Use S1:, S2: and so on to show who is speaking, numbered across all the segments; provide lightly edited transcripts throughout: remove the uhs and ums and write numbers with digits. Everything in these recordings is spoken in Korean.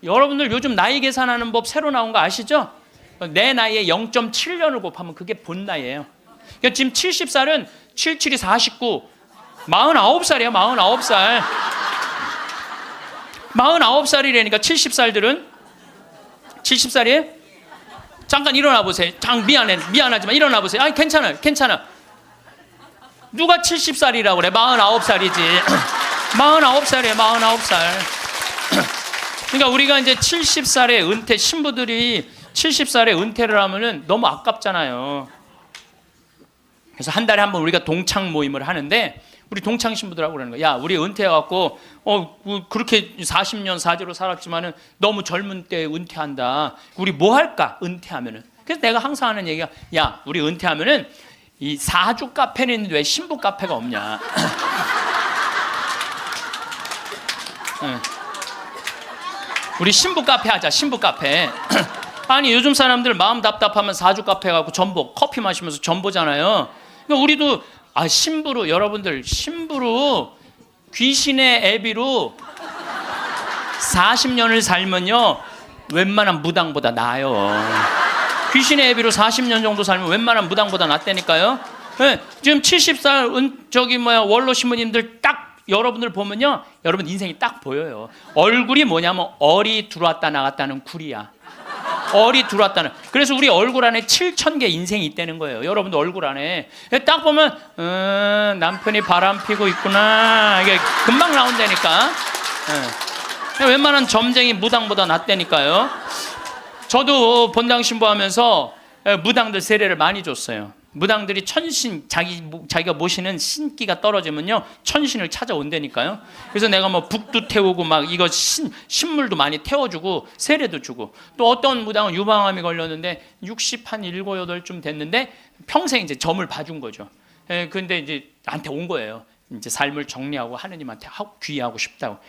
S1: 여러분들 요즘 나이 계산하는 법 새로 나온 거 아시죠? 내 나이에 0.7년을 곱하면 그게 본 나이예요. 그러니까 지금 70살은 77이 49, 49살이에요. 49살. 49살이라니까 70살들은 70살이에요? 잠깐 일어나 보세요. 미안하지만 일어나 보세요. 아니 괜찮아. 누가 70살이라고 그래? 49살이지. 49살이에요. 49살. 그러니까 우리가 이제 70살에 은퇴, 신부들이 70살에 은퇴를 하면은 너무 아깝잖아요. 그래서 한 달에 한 번 우리가 동창 모임을 하는데 우리 동창 신부들하고 그러는 거야. 야, 우리 은퇴해갖고 그렇게 40년 사제로 살았지만은 너무 젊은 때 은퇴한다. 우리 뭐 할까? 은퇴하면은. 그래서 내가 항상 하는 얘기가, 야, 우리 은퇴하면은 이 사주 카페는 있는데 왜 신부 카페가 없냐? 우리 신부 카페 하자. 신부 카페. 아니 요즘 사람들 마음 답답하면 사주 카페 가고 전보 커피 마시면서 전보잖아요. 그러니까 우리도 신부로, 여러분들 신부로 귀신의 애비로 40년을 살면요 웬만한 무당보다 나아요. 귀신의 애비로 40년 정도 살면 웬만한 무당보다 낫다니까요. 네, 지금 70살 원로 신부님들 딱 여러분들 보면요, 여러분 인생이 딱 보여요. 얼굴이 뭐냐면 얼이 들어왔다 나갔다는 굴이야. 얼이 들어왔다는. 그래서 우리 얼굴 안에 7,000개 인생이 있다는 거예요. 여러분들 얼굴 안에 딱 보면 남편이 바람 피고 있구나, 이게 금방 나온다니까. 웬만한 점쟁이 무당보다 낫다니까요. 저도 본당 신부하면서 무당들 세례를 많이 줬어요. 무당들이 천신, 자기가 모시는 신기가 떨어지면요 천신을 찾아온다니까요. 그래서 내가 뭐 북도 태우고 막 이거 신물도 많이 태워주고 세례도 주고, 또 어떤 무당은 유방암이 걸렸는데 60한 7, 8쯤 됐는데 평생 이제 점을 봐준 거죠. 근데 이제 나한테 온 거예요. 이제 삶을 정리하고 하느님한테 귀의하고 싶다고.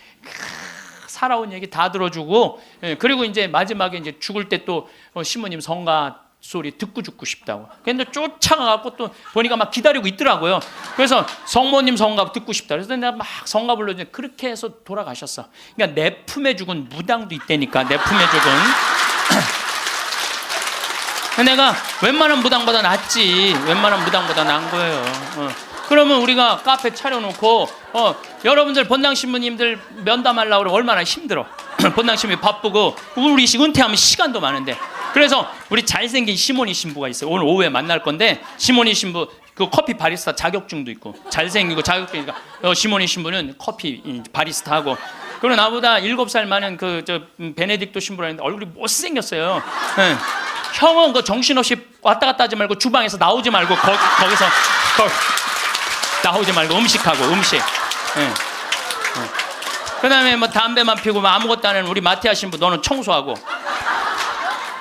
S1: 살아온 얘기 다 들어주고, 그리고 이제 마지막에 이제 죽을 때 또 신부님 성가 소리 듣고 죽고 싶다고. 근데 쫓아가갖고 또 보니까 막 기다리고 있더라고요. 그래서 성모님 성가 듣고 싶다. 그래서 내가 막 성가 불러주는데 그렇게 해서 돌아가셨어. 그러니까 내 품에 죽은 무당도 있다니까. 내 품에 죽은. 내가 웬만한 무당보다 낫지. 웬만한 무당보다 나은 거예요. 그러면 우리가 카페 차려놓고 여러분들 본당 신부님들 면담하려고 그러면 얼마나 힘들어. 본당 신부님 바쁘고 우리 은퇴하면 시간도 많은데. 그래서 우리 잘생긴 시모니 신부가 있어요. 오늘 오후에 만날 건데, 시모니 신부 그 커피 바리스타 자격증도 있고 잘생기고 자격증이니까 시모니 신부는 커피 바리스타 하고, 그리고 나보다 7살 많은 베네딕토 신부라는데 얼굴이 못생겼어요. 형은 그 정신없이 왔다 갔다 하지 말고 주방에서 나오지 말고 거기서 나오지 말고 음식하고 음식. 그 다음에 뭐 담배만 피우고 뭐 아무것도 안 하는 우리 마티아 신부, 너는 청소하고.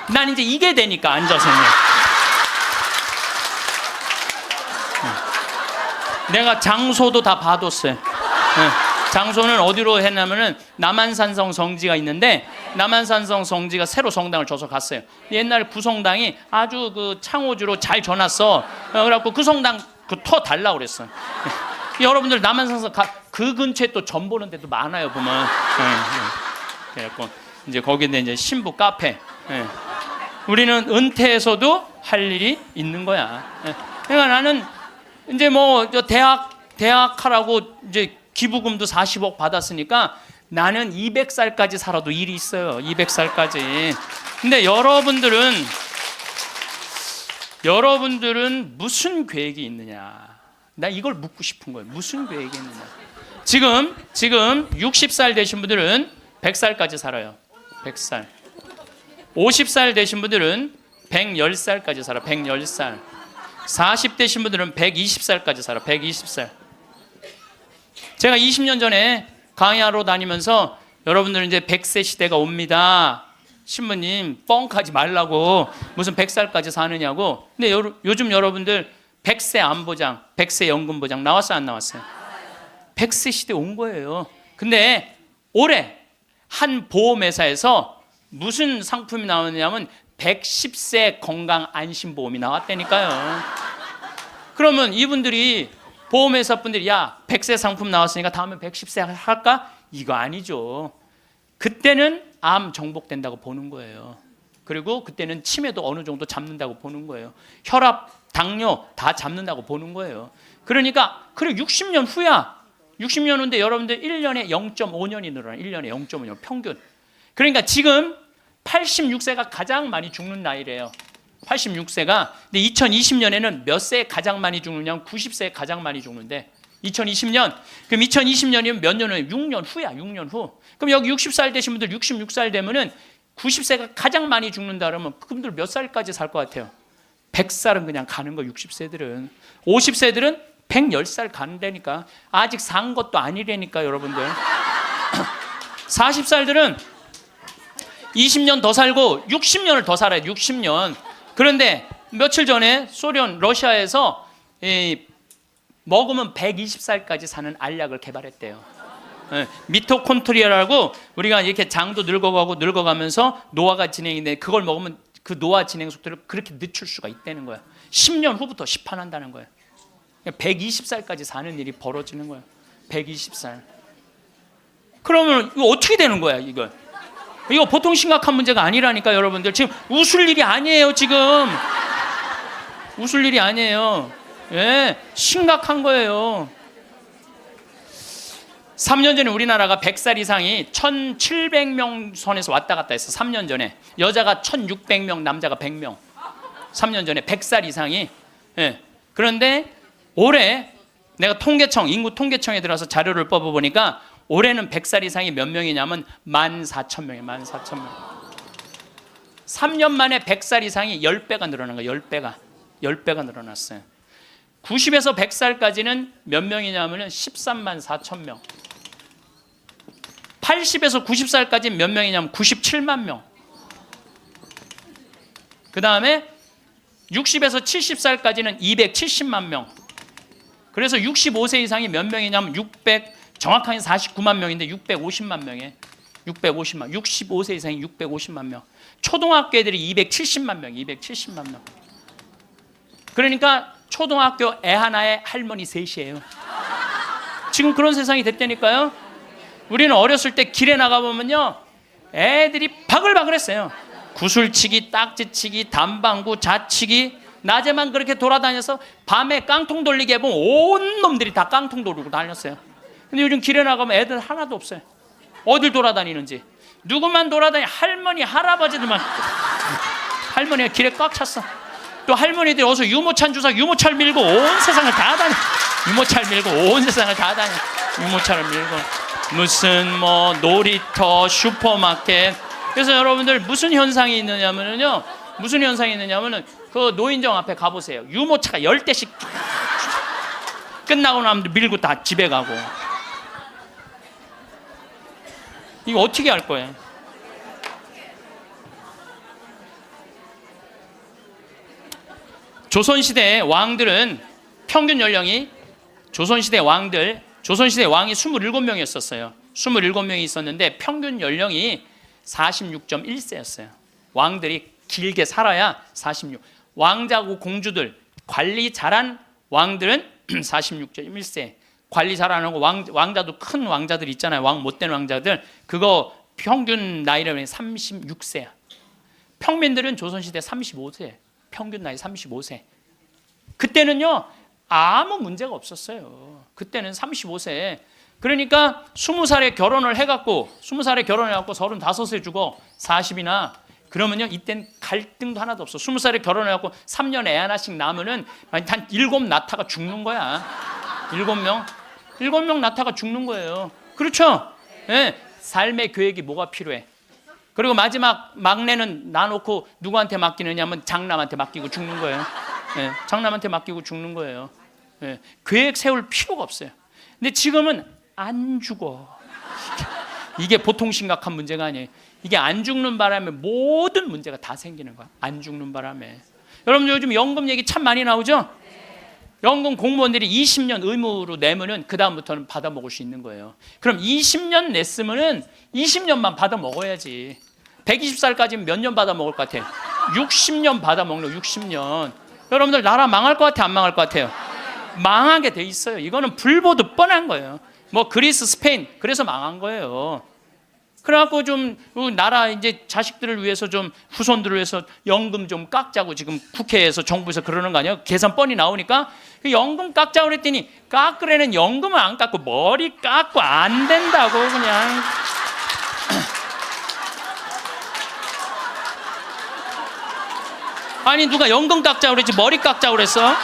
S1: 난 이제 이게 되니까 앉아서 내가 장소도 다 봐뒀어요. 장소는 어디로 했냐면은 남한산성 성지가 있는데, 남한산성 성지가 새로 성당을 줘서 갔어요. 옛날 구성당이 아주 그 창호주로 잘 져놨어. 그래갖고 그 성당 터 달라고 그랬어. 여러분들 남한산성 그 근처에 또 점 보는 데도 많아요 보면. 그래갖고 이제 거기는 이제 신부 카페. 우리는 은퇴해서도 할 일이 있는 거야. 그러니까 나는 이제 뭐 대학 하라고 이제 기부금도 40억 받았으니까 나는 200살까지 살아도 일이 있어요. 200살까지. 근데 여러분들은 무슨 계획이 있느냐? 나 이걸 묻고 싶은 거예요. 무슨 계획이 있느냐? 지금 60살 되신 분들은 100살까지 살아요. 100살. 50살 되신 분들은 110살까지 살아. 110살. 40 되신 분들은 120살까지 살아. 120살. 제가 20년 전에 강의하러 다니면서 여러분들은 이제 100세 시대가 옵니다. 신부님 뻥하지 말라고 무슨 100살까지 사느냐고. 근데 요즘 여러분들 100세 안보장, 100세 연금보장 나왔어요, 안 나왔어요? 100세 시대 온 거예요. 근데 올해 한 보험회사에서 무슨 상품이 나왔냐면 110세 건강 안심보험이 나왔다니까요. 그러면 이분들이 보험회사 분들이 야 100세 상품 나왔으니까 다음에 110세 할까? 이거 아니죠. 그때는 암 정복된다고 보는 거예요. 그리고 그때는 치매도 어느 정도 잡는다고 보는 거예요. 혈압, 당뇨 다 잡는다고 보는 거예요. 그러니까 그래 60년 후야. 60년 후인데 여러분들 1년에 0.5년이 늘어나요. 1년에 0.5년 평균. 그러니까 지금 86세가 가장 많이 죽는 나이래요. 86세가. 근데 2020년에는 몇 세에 가장 많이 죽느냐면 90세에 가장 많이 죽는데 2020년. 그럼 2020년이면 몇 년 후에? 6년 후야. 6년 후. 그럼 여기 60살 되신 분들 66살 되면은 90세가 가장 많이 죽는다 그러면 그분들 몇 살까지 살 것 같아요? 100살은 그냥 가는 거 60세들은. 50세들은 110살 가는다니까. 아직 산 것도 아니라니까 여러분들. 40살들은 20년 더 살고 60년을 더 살아요. 60년. 그런데 며칠 전에 소련 러시아에서 먹으면 120살까지 사는 알약을 개발했대요. 미토콘트리아라고 우리가 이렇게 장도 늙어가고 늙어가면서 노화가 진행인데 그걸 먹으면 그 노화 진행 속도를 그렇게 늦출 수가 있다는 거야. 10년 후부터 시판한다는 거야. 120살까지 사는 일이 벌어지는 거야. 120살. 그러면 이거 어떻게 되는 거야, 이거? 이거 보통 심각한 문제가 아니라니까 여러분들. 지금 웃을 일이 아니에요, 지금. 웃을 일이 아니에요. 예, 심각한 거예요. 3년 전에 우리나라가 100살 이상이 1700명 선에서 왔다 갔다 했어. 3년 전에. 여자가 1600명, 남자가 100명. 3년 전에 100살 이상이. 예. 그런데 올해 내가 통계청, 인구 통계청에 들어서 자료를 뽑아보니까 올해는 100살 이상이 몇 명이냐면 14,000명이에요. 14,000명. 3년 만에 100살 이상이 10배가 늘어난 거예요. 10배가. 10배가 늘어났어요. 90에서 100살까지는 몇 명이냐면 13만 4천 명. 80에서 90살까지 몇 명이냐면 97만 명. 그 다음에 60에서 70살까지는 270만 명. 그래서 65세 이상이 몇 명이냐면 정확하게 49만 명인데 650만 명이에요. 650만. 65세 이상이 650만 명. 초등학교 애들이 270만 명. 270만 명. 그러니까 초등학교 애 하나에 할머니 셋이에요. 지금 그런 세상이 됐다니까요. 우리는 어렸을 때 길에 나가보면요 애들이 바글바글했어요. 구슬치기, 딱지치기, 담방구, 자치기. 낮에만 그렇게 돌아다녀서 밤에 깡통 돌리기 해보면 온 놈들이 다 깡통 돌리고 다녔어요. 근데 요즘 길에 나가면 애들 하나도 없어요. 어딜 돌아다니는지. 누구만 돌아다니? 할머니, 할아버지들만. 할머니가 길에 꽉 찼어. 또 할머니들이 어서 유모차 주사 유모차를 밀고 온 세상을 다 다녀. 유모차를 밀고 온 세상을 다 다녀. 유모차를 밀고 무슨 뭐 놀이터, 슈퍼마켓. 그래서 여러분들 무슨 현상이 있느냐면요. 무슨 현상이 있느냐면은 그 노인정 앞에 가보세요. 유모차가 10대씩 끝나고 나면 밀고 다 집에 가고. 이거 어떻게 할 거예요? 조선시대 왕들은 평균 연령이 조선시대 왕이 27명이었어요. 27명이 있었는데 평균 연령이 46.1세였어요. 왕들이 길게 살아야 46. 왕자고 공주들, 관리 잘한 왕들은 46.1세. 관리 잘하는 거 왕자도 큰 왕자들 있잖아요. 왕 못된 왕자들. 그거 평균 나이라면 36세야. 평민들은 조선시대 35세. 평균 나이 35세. 그때는요 아무 문제가 없었어요. 그때는 35세. 그러니까 20살에 결혼을 해갖고 35세 주고 40이나 그러면요 이땐 갈등도 하나도 없어. 20살에 결혼해갖고 3년 애 하나씩 낳으면은 한 7나타가 죽는 거야. 7명 나타가 죽는 거예요. 그렇죠? 네. 삶의 계획이 뭐가 필요해? 그리고 마지막 막내는 놔놓고 누구한테 맡기느냐면 장남한테 맡기고 죽는 거예요. 네, 장남한테 맡기고 죽는 거예요. 네, 계획 세울 필요가 없어요. 근데 지금은 안 죽어. 이게 보통 심각한 문제가 아니에요. 이게 안 죽는 바람에 모든 문제가 다 생기는 거야. 안 죽는 바람에. 여러분 요즘 연금 얘기 참 많이 나오죠? 연금 공무원들이 20년 의무로 내면은 그 다음부터는 받아 먹을 수 있는 거예요. 그럼 20년 냈으면은 20년만 받아 먹어야지. 120살까지는 몇 년 받아 먹을 것 같아요? 60년 받아 먹는 60년. 여러분들 나라 망할 것 같아요? 안 망할 것 같아요? 망하게 돼 있어요. 이거는 불보듯 뻔한 거예요. 뭐 그리스, 스페인 그래서 망한 거예요. 그래갖고 좀 나라 이제 자식들을 위해서 좀 후손들을 위해서 연금 좀 깎자고 지금 국회에서 정부에서 그러는 거 아니에요? 계산 뻔히 나오니까 그 연금 깎자고 그랬더니 깎으려는 연금은 안 깎고 머리 깎고 안 된다고 그냥. 아니 누가 연금 깎자고 그랬지 머리 깎자고 그랬어?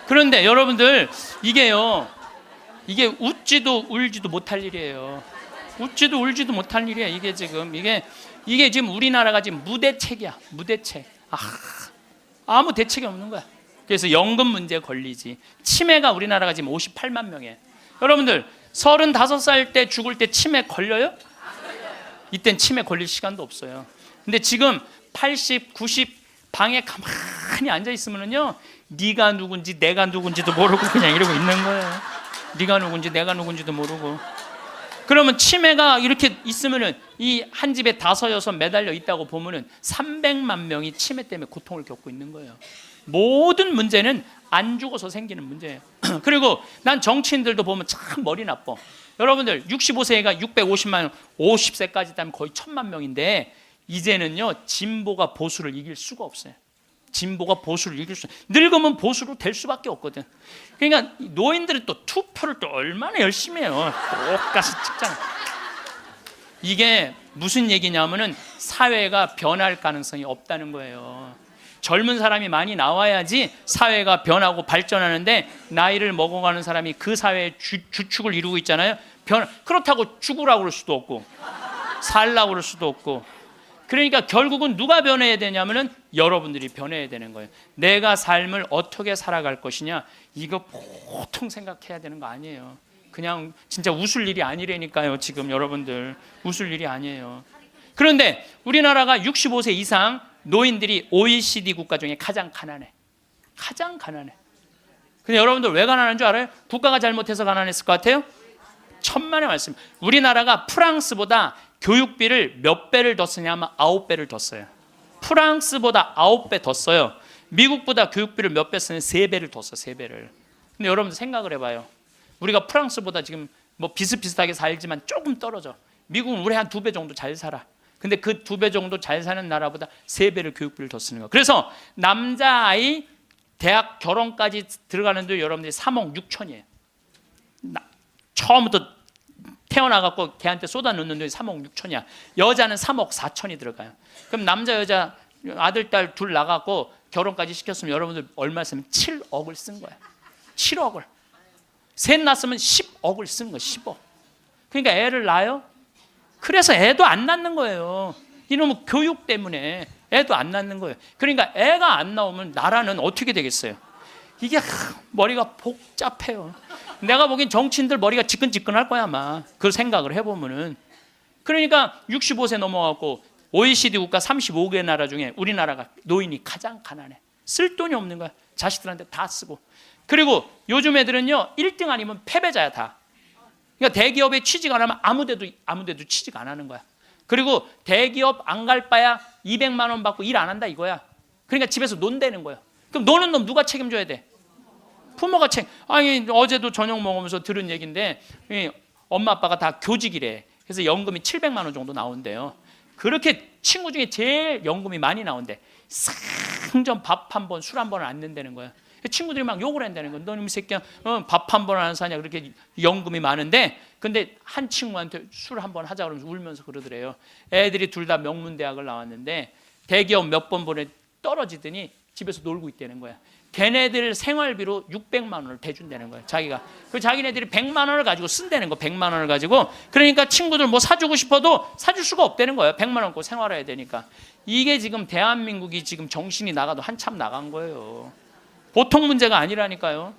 S1: 그런데 여러분들 이게요, 이게 웃지도 울지도 못할 일이에요. 웃지도 울지도 못할 일이야. 이게 지금 이게 지금 우리나라가 지금 무대책이야. 무대책. 아무 대책이 없는 거야. 그래서 연금 문제에 걸리지. 치매가 우리나라가 지금 58만 명이에요. 여러분들 35살 때 죽을 때 치매 걸려요? 이땐 치매 걸릴 시간도 없어요. 근데 지금 80, 90 방에 가만히 앉아 있으면은요, 네가 누군지 내가 누군지도 모르고 그냥 이러고 있는 거예요. 네가 누군지 내가 누군지도 모르고. 그러면 치매가 이렇게 있으면은 이 한 집에 5, 6 매달려 있다고 보면은 300만 명이 치매 때문에 고통을 겪고 있는 거예요. 모든 문제는 안 죽어서 생기는 문제예요. 그리고 난 정치인들도 보면 참 머리 나빠. 여러분들 65세가 650만 명, 50세까지 따면 거의 1000만 명인데 이제는요 진보가 보수를 이길 수가 없어요. 진보가 보수를 이길 수, 늙으면 보수로 될 수밖에 없거든. 그러니까 노인들은 또 투표를 또 얼마나 열심히 해요. 똑같이 찍잖아. 이게 무슨 얘기냐면은 사회가 변할 가능성이 없다는 거예요. 젊은 사람이 많이 나와야지 사회가 변하고 발전하는데 나이를 먹어가는 사람이 그 사회의 주축을 이루고 있잖아요. 그렇다고 죽으라고 그럴 수도 없고 살라고 그럴 수도 없고. 그러니까 결국은 누가 변해야 되냐면은 여러분들이 변해야 되는 거예요. 내가 삶을 어떻게 살아갈 것이냐, 이거 보통 생각해야 되는 거 아니에요. 그냥 진짜 웃을 일이 아니라니까요. 지금 여러분들 웃을 일이 아니에요. 그런데 우리나라가 65세 이상 노인들이 OECD 국가 중에 가장 가난해. 가장 가난해. 근데 여러분들 왜 가난한 줄 알아요? 국가가 잘못해서 가난했을 것 같아요? 천만의 말씀. 우리나라가 프랑스보다 교육비를 몇 배를 더 쓰냐면 9배를 더 써요. 프랑스보다 9배 더 써요. 미국보다 교육비를 몇 배 쓰냐면 3배를 더 써. 3배를. 근데 여러분들 생각을 해봐요. 우리가 프랑스보다 지금 뭐 비슷비슷하게 살지만 조금 떨어져. 미국은 우리 한 2배 정도 잘 살아. 근데 그 2배 정도 잘 사는 나라보다 3배를 교육비를 더 쓰는 거야. 그래서 남자아이 대학 결혼까지 들어가는데 여러분들이 3억 6천이에요. 처음부터 태어나갖고 걔한테 쏟아 넣는 돈이 3억 6천이야. 여자는 3억 4천이 들어가요. 그럼 남자 여자 아들 딸 둘 나갖고 결혼까지 시켰으면 여러분들 얼마 쓰면 7억을 쓴 거야. 7억을. 셋 낳았으면 10억을 쓴 거야. 10억. 그러니까 애를 낳아요. 그래서 애도 안 낳는 거예요. 이놈의 교육 때문에 애도 안 낳는 거예요. 그러니까 애가 안 나오면 나라는 어떻게 되겠어요? 이게 머리가 복잡해요. 내가 보기엔 정치인들 머리가 지끈지끈할 거야 아마. 그 생각을 해보면은. 그러니까 65세 넘어가고 OECD 국가 35개 나라 중에 우리나라가 노인이 가장 가난해. 쓸 돈이 없는 거야. 자식들한테 다 쓰고. 그리고 요즘 애들은요 1등 아니면 패배자야 다. 그러니까 대기업에 취직 안 하면 아무데도 취직 안 하는 거야. 그리고 대기업 안 갈 바야 200만 원 받고 일 안 한다 이거야. 그러니까 집에서 논다는 거야. 그럼 노는 놈 누가 책임져야 돼? 부모가 아니 어제도 저녁 먹으면서 들은 얘기인데 엄마 아빠가 다 교직이래. 그래서 연금이 700만 원 정도 나온대요. 그렇게 친구 중에 제일 연금이 많이 나온대. 상전 밥 한 번, 술 한 번을 안 낸다는 거야. 친구들이 막 욕을 한다는 거야. 너는 이 새끼야 밥 한 번 안 사냐. 그렇게 연금이 많은데 근데 한 친구한테 술 한 번 하자 그러면서 울면서 그러더래요. 애들이 둘 다 명문대학을 나왔는데 대기업 몇 번 보내 떨어지더니 집에서 놀고 있다는 거야. 걔네들 생활비로 600만 원을 대준다는 거야. 자기가. 그 자기네들이 100만 원을 가지고 쓴다는 거. 100만 원을 가지고. 그러니까 친구들 뭐 사주고 싶어도 사줄 수가 없다는 거예요. 100만 원 갖고 생활해야 되니까. 이게 지금 대한민국이 지금 정신이 나가도 한참 나간 거예요. 보통 문제가 아니라니까요.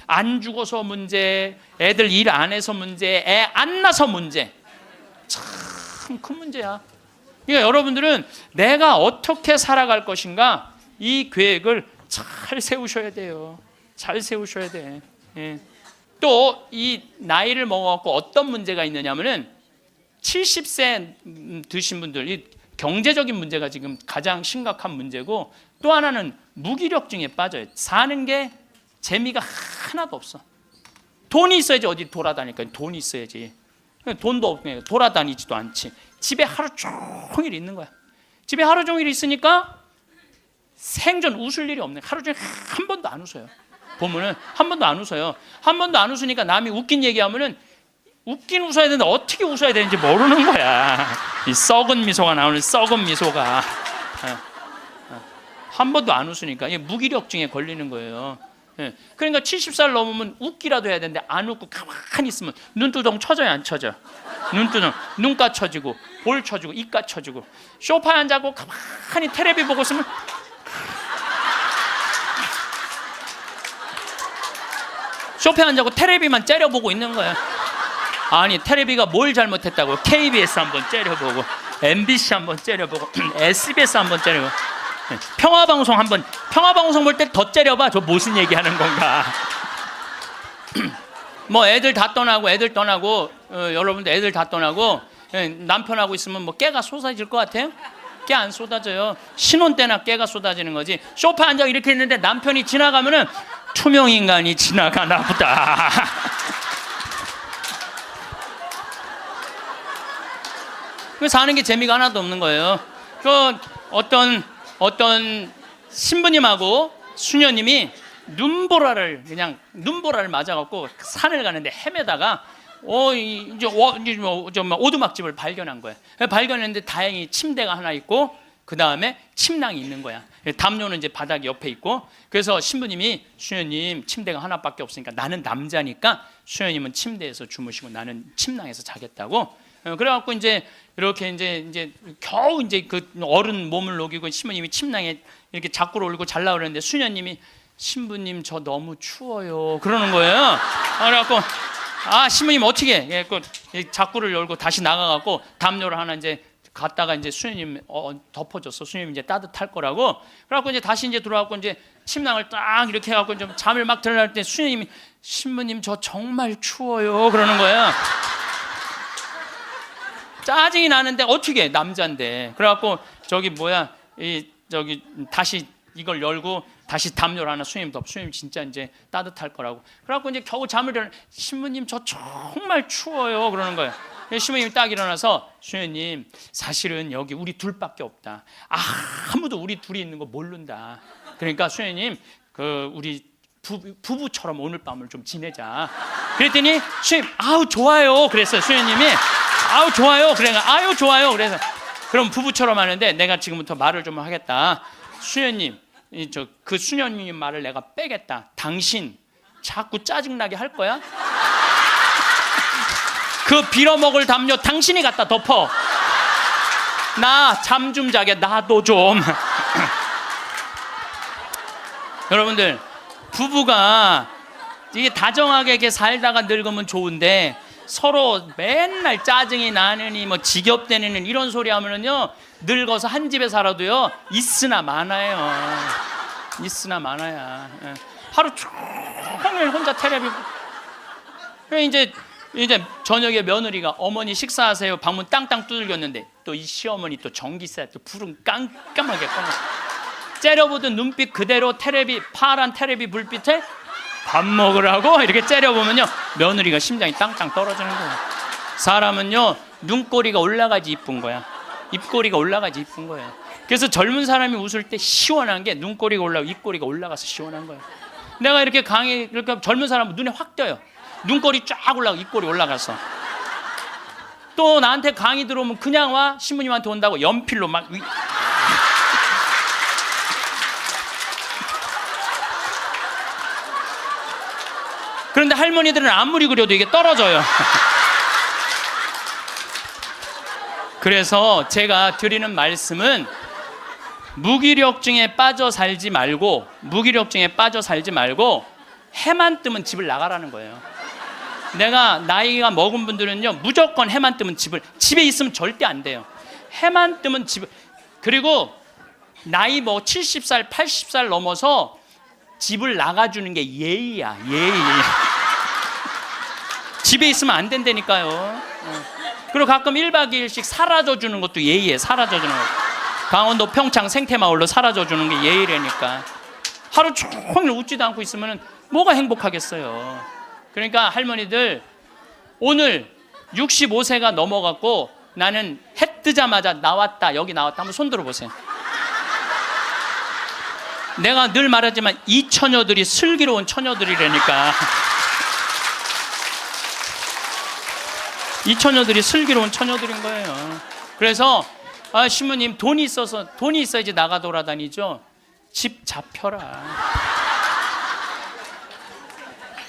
S1: 안 죽어서 문제, 애들 일 안 해서 문제, 애 안 낳아서 문제. 참 큰 문제야. 그러니까 여러분들은 내가 어떻게 살아갈 것인가 이 계획을 잘 세우셔야 돼요. 잘 세우셔야 돼. 예. 또 이 나이를 먹어갖고 어떤 문제가 있느냐면은 70세 드신 분들 이 경제적인 문제가 지금 가장 심각한 문제고 또 하나는 무기력증에 빠져요. 사는 게 재미가 하나도 없어. 돈이 있어야지 어디 돌아다니까 돈이 있어야지. 돈도 없고 돌아다니지도 않지. 집에 하루 종일 있는 거야. 집에 하루 종일 있으니까 생전 웃을 일이 없네. 하루 종일 한 번도 안 웃어요. 보면은 한 번도 안 웃어요. 한 번도 안 웃으니까 남이 웃긴 얘기하면은 웃긴 웃어야 되는데 어떻게 웃어야 되는지 모르는 거야. 이 썩은 미소가 나오는 썩은 미소가. 한 번도 안 웃으니까 이게 무기력증에 걸리는 거예요. 그러니까 70살 넘으면 웃기라도 해야 되는데 안 웃고 가만히 있으면 눈두덩 쳐져요, 안 쳐져? 눈두덩, 눈가 쳐지고 볼 쳐지고 입가 쳐지고 소파에 앉아고 가만히 텔레비 보고 있으면 소파에 앉아고 텔레비만 째려보고 있는 거야. 아니 텔레비가 뭘 잘못했다고? KBS 한번 째려보고 MBC 한번 째려보고 SBS 한번 째려보고 평화방송 한번 평화방송 볼 때 더 째려봐. 저 무슨 얘기하는 건가? 뭐 애들 다 떠나고 여러분들 애들 다 떠나고 남편하고 있으면 뭐 깨가 쏟아질 것 같아요? 깨 안 쏟아져요. 신혼 때나 깨가 쏟아지는 거지. 소파 앉아 이렇게 있는데 남편이 지나가면은 투명 인간이 지나가나 보다. 사는 게 재미가 하나도 없는 거예요. 그 어떤 신부님하고 수녀님이 눈보라를 맞아갖고 산을 가는데 헤매다가 이제 오두막집을 발견한 거예요. 발견했는데 다행히 침대가 하나 있고 그 다음에 침낭이 있는 거야. 담요는 이제 바닥 옆에 있고 그래서 신부님이 수녀님 침대가 하나밖에 없으니까 나는 남자니까 수녀님은 침대에서 주무시고 나는 침낭에서 자겠다고. 그래갖고 이제 이렇게 이제 겨우 이제 그 어른 몸을 녹이고 신부님이 침낭에 이렇게 자꾸로 올리고 잘라 그러는데 수녀님이 신부님 저 너무 추워요 그러는 거예요. 그래갖고 신부님 어떻게 해? 그 자꾸를 열고 다시 나가갖고 담요를 하나 이제 갔다가 이제 수녀님 덮어줬어. 수녀님 이제 따뜻할 거라고. 그래갖고 이제 다시 이제 들어와갖고 이제 침낭을 딱 이렇게 해갖고 좀 잠을 막 들어갈 때 수녀님이 신부님 저 정말 추워요 그러는 거예요. 짜증이 나는데 어떻게 해? 남자인데. 그래갖고 다시 이걸 열고 다시 담요를 하나 수녀님 덮. 수녀님 진짜 이제 따뜻할 거라고. 그래갖고 이제 겨우 잠을 일어나. 신부님 저 정말 추워요 그러는 거예요. 신부님이 딱 일어나서 수녀님 사실은 여기 우리 둘밖에 없다. 아무도 우리 둘이 있는 거 모른다. 그러니까 수녀님 우리 부부처럼 오늘 밤을 좀 지내자. 그랬더니 수녀님 아우 좋아요 그랬어요. 수녀님이 아우 좋아요. 아유 좋아요. 그래서 그럼 부부처럼 하는데 내가 지금부터 말을 좀 하겠다. 수녀님, 그 수녀님 말을 내가 빼겠다. 당신 자꾸 짜증나게 할 거야? 그 빌어먹을 담요 당신이 갖다 덮어. 나 잠 좀 자게 나도 좀. 여러분들 부부가 이게 다정하게 이렇게 살다가 늙으면 좋은데 서로 맨날 짜증이 나느니 뭐 지겹대느니 이런 소리 하면은요 늙어서 한 집에 살아도요 있으나 많아요. 있으나 많아야. 하루 종일 혼자 텔레비. 이제 저녁에 며느리가 어머니 식사하세요. 방문 땅땅 두들겼는데 또 이 시어머니 또 전기세 또 불은 깜깜하게 꺼내. 째려보던 눈빛 그대로 파란 텔레비 불빛에 밥 먹으라고 이렇게 째려보면요 며느리가 심장이 땅땅 떨어지는 거예요. 사람은요 눈꼬리가 올라가지 이쁜 거야. 입꼬리가 올라가지 이쁜 거예요. 그래서 젊은 사람이 웃을 때 시원한 게 눈꼬리가 올라가고 입꼬리가 올라가서 시원한 거예요. 내가 이렇게 젊은 사람은 눈에 확 띄어요. 눈꼬리 쫙 올라가고 입꼬리 올라가서. 또 나한테 강의 들어오면 그냥 와. 신부님한테 온다고 연필로 막 그런데 할머니들은 아무리 그려도 이게 떨어져요. 그래서 제가 드리는 말씀은 무기력증에 빠져 살지 말고 해만 뜨면 집을 나가라는 거예요. 내가 나이가 먹은 분들은요 무조건 해만 뜨면 집에 있으면 절대 안 돼요. 해만 뜨면 그리고 나이 70살 80살 넘어서 집을 나가주는 게 예의야. 예의. 집에 있으면 안 된다니까요. 그리고 가끔 1박 2일씩 사라져주는 것도 예의에. 사라져주는 거. 강원도 평창 생태마을로 사라져주는 게 예의라니까. 하루 종일 웃지도 않고 있으면 뭐가 행복하겠어요. 그러니까 할머니들 오늘 65세가 넘어갔고 나는 해 뜨자마자 나왔다, 여기 나왔다. 한번 손 들어보세요. 내가 늘 말하지만 이 처녀들이 슬기로운 처녀들이라니까. 이 처녀들이 슬기로운 처녀들인 거예요. 그래서 신부님 돈이 있어야지 나가 돌아다니죠. 집 잡혀라.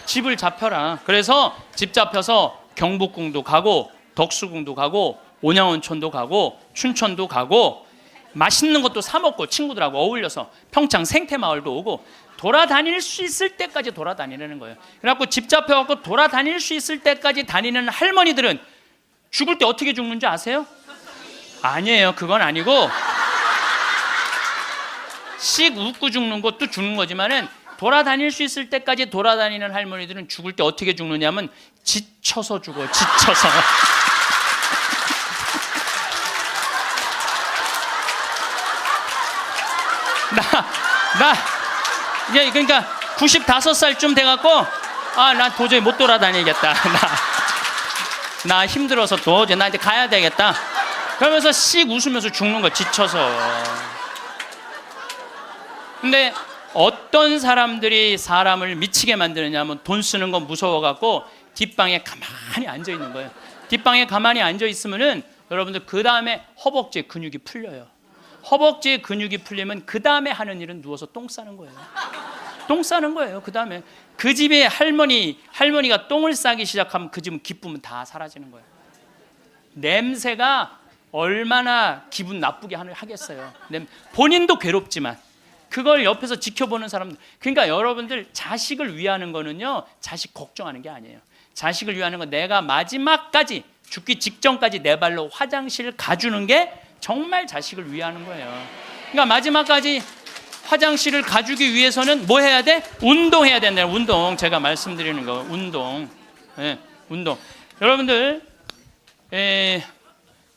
S1: 집을 잡혀라. 그래서 집 잡혀서 경복궁도 가고 덕수궁도 가고 온양온천도 가고 춘천도 가고 맛있는 것도 사 먹고 친구들하고 어울려서 평창 생태마을도 오고 돌아다닐 수 있을 때까지 돌아다니는 거예요. 그래갖고 집 잡혀갖고 돌아다닐 수 있을 때까지 다니는 할머니들은 죽을 때 어떻게 죽는지 아세요? 아니에요. 그건 아니고 씩 웃고 죽는 것도 죽는 거지만은 돌아다닐 수 있을 때까지 돌아다니는 할머니들은 죽을 때 어떻게 죽느냐면 지쳐서 죽어. 지쳐서. 이제 그러니까 95살쯤 돼갖고 나 도저히 못 돌아다니겠다. 나 힘들어서 도저히 나 이제 가야 되겠다. 그러면서 씩 웃으면서 죽는 거. 지쳐서. 근데 어떤 사람들이 사람을 미치게 만드느냐 하면 돈 쓰는 거 무서워갖고 뒷방에 가만히 앉아있는 거예요. 뒷방에 가만히 앉아있으면은 여러분들 그 다음에 허벅지에 근육이 풀려요. 허벅지에 근육이 풀리면 그 다음에 하는 일은 누워서 똥 싸는 거예요. 똥 싸는 거예요. 그 다음에 그 집에 할머니가 똥을 싸기 시작하면 그 집은 기쁨은 다 사라지는 거예요. 냄새가 얼마나 기분 나쁘게 하겠어요. 본인도 괴롭지만 그걸 옆에서 지켜보는 사람들. 그러니까 여러분들 자식을 위하는 거는요, 자식 걱정하는 게 아니에요. 자식을 위하는 건 내가 마지막까지 죽기 직전까지 내 발로 화장실 가주는 게 정말 자식을 위하는 거예요. 그러니까 마지막까지 화장실을 가주기 위해서는 뭐 해야 돼? 운동해야 된다. 운동. 제가 말씀드리는 거. 운동. 네, 운동. 여러분들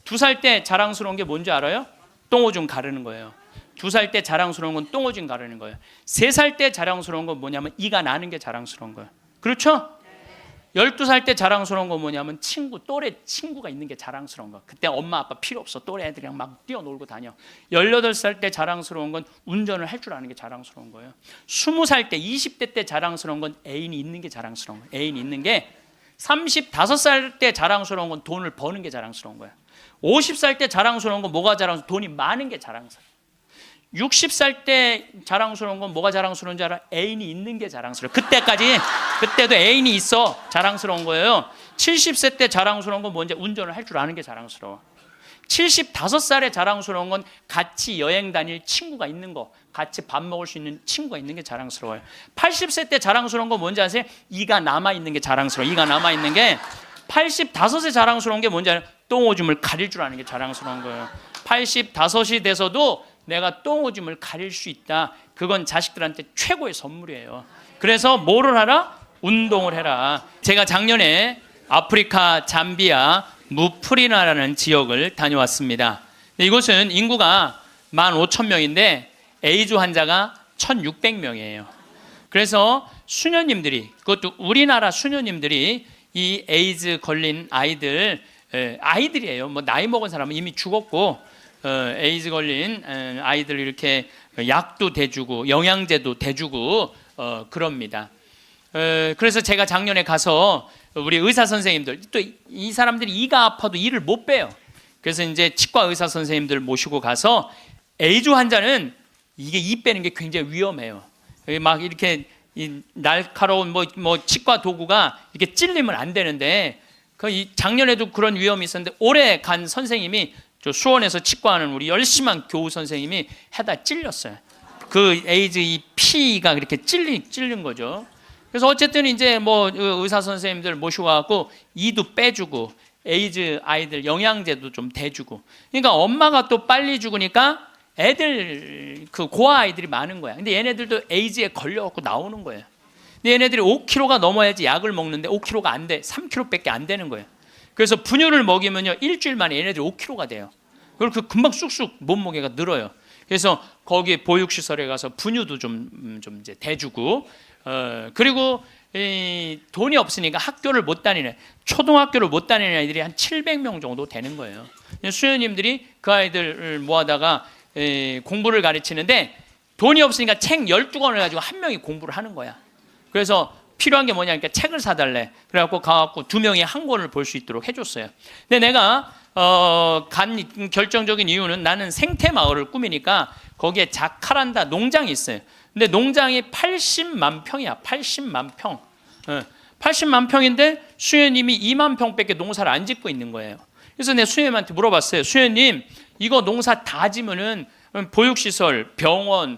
S1: 2살 때 자랑스러운 게 뭔지 알아요? 똥오줌 가르는 거예요. 2살 때 자랑스러운 건 똥오줌 가르는 거예요. 3살 때 자랑스러운 건 뭐냐면 이가 나는 게 자랑스러운 거예요. 그렇죠? 12살 때 자랑스러운 건 뭐냐면 또래 친구가 있는 게 자랑스러운 거예요. 그때 엄마 아빠 필요 없어. 또래 애들이랑 막 뛰어놀고 다녀. 18살 때 자랑스러운 건 운전을 할 줄 아는 게 자랑스러운 거예요. 20살 때 20대 때 자랑스러운 건 애인이 있는 게 자랑스러운 거예요. 애인이 있는 게 35살 때 자랑스러운 건 돈을 버는 게 자랑스러운 거예요. 50살 때 자랑스러운 건 뭐가 자랑스러운? 돈이 많은 게 자랑스러워요. 60살 때 자랑스러운 건 뭐가 자랑스러운 줄 알아? 애인이 있는 게 자랑스러워. 그때도 애인이 있어. 자랑스러운 거예요. 70세 때 자랑스러운 건 뭔지? 운전을 할 줄 아는 게 자랑스러워. 75살에 자랑스러운 건 같이 여행 다닐 친구가 있는 거, 같이 밥 먹을 수 있는 친구가 있는 게 자랑스러워요. 80세 때 자랑스러운 건 뭔지 아세요? 이가 남아있는 게 자랑스러워. 이가 남아있는 게. 85세 자랑스러운 게 뭔지 알아요? 똥오줌을 가릴 줄 아는 게 자랑스러운 거예요. 85이 돼서도 내가 똥오줌을 가릴 수 있다. 그건 자식들한테 최고의 선물이에요. 그래서 뭐를 하라? 운동을 해라. 제가 작년에 아프리카 잠비아 무프리나라는 지역을 다녀왔습니다. 이곳은 인구가 15,000명인데 에이즈 환자가 1,600명이에요. 그래서 수녀님들이, 그것도 우리나라 수녀님들이 이 에이즈 걸린 아이들이에요. 뭐 나이 먹은 사람은 이미 죽었고 에이즈 걸린 아이들 이렇게 약도 대주고 영양제도 대주고 그럽니다. 그래서 제가 작년에 가서 우리 의사 선생님들, 또 이 사람들이 이가 아파도 이를 못 빼요. 그래서 이제 치과 의사 선생님들 모시고 가서 에이즈 환자는 이게 이 빼는 게 굉장히 위험해요. 막 이렇게 이 날카로운 뭐 치과 도구가 이렇게 찔리면 안 되는데 작년에도 그런 위험이 있었는데 올해 간 선생님이 저 수원에서 치과하는 우리 열심한 교우 선생님이 해다 찔렸어요. 그 에이즈 이 피가 그렇게 찔린 거죠. 그래서 어쨌든 이제 뭐 의사 선생님들 모시고 와갖고 이도 빼주고 에이즈 아이들 영양제도 좀 대주고. 그러니까 엄마가 또 빨리 죽으니까 애들 그 고아 아이들이 많은 거야. 근데 얘네들도 에이즈에 걸려갖고 나오는 거예요. 근데 얘네들이 5kg가 넘어야지 약을 먹는데 5kg가 안 돼. 3kg밖에 안 되는 거예요. 그래서 분유를 먹이면요 일주일 만에 얘네들이 5kg가 돼요. 그리고 그 금방 쑥쑥 몸무게가 늘어요. 그래서 거기 보육시설에 가서 분유도 좀 이제 대주고, 그리고 돈이 없으니까 학교를 못 다니는, 초등학교를 못 다니는 아이들이 한 700명 정도 되는 거예요. 수녀님들이 그 아이들을 모아다가 공부를 가르치는데 돈이 없으니까 책 12권을 가지고 한 명이 공부를 하는 거야. 그래서 필요한 게 뭐냐니까 책을 사달래. 그래갖고 가갖고 2명이 한 권을 볼 수 있도록 해줬어요. 근데 내가 간 결정적인 이유는 나는 생태마을을 꾸미니까 거기에 자카란다 농장이 있어요. 근데 농장이 80만 평이야. 80만 평. 80만 평인데 수녀님이 2만 평밖에 농사를 안 짓고 있는 거예요. 그래서 내가 수녀님한테 물어봤어요. 수녀님, 이거 농사 다 지면은 보육시설, 병원,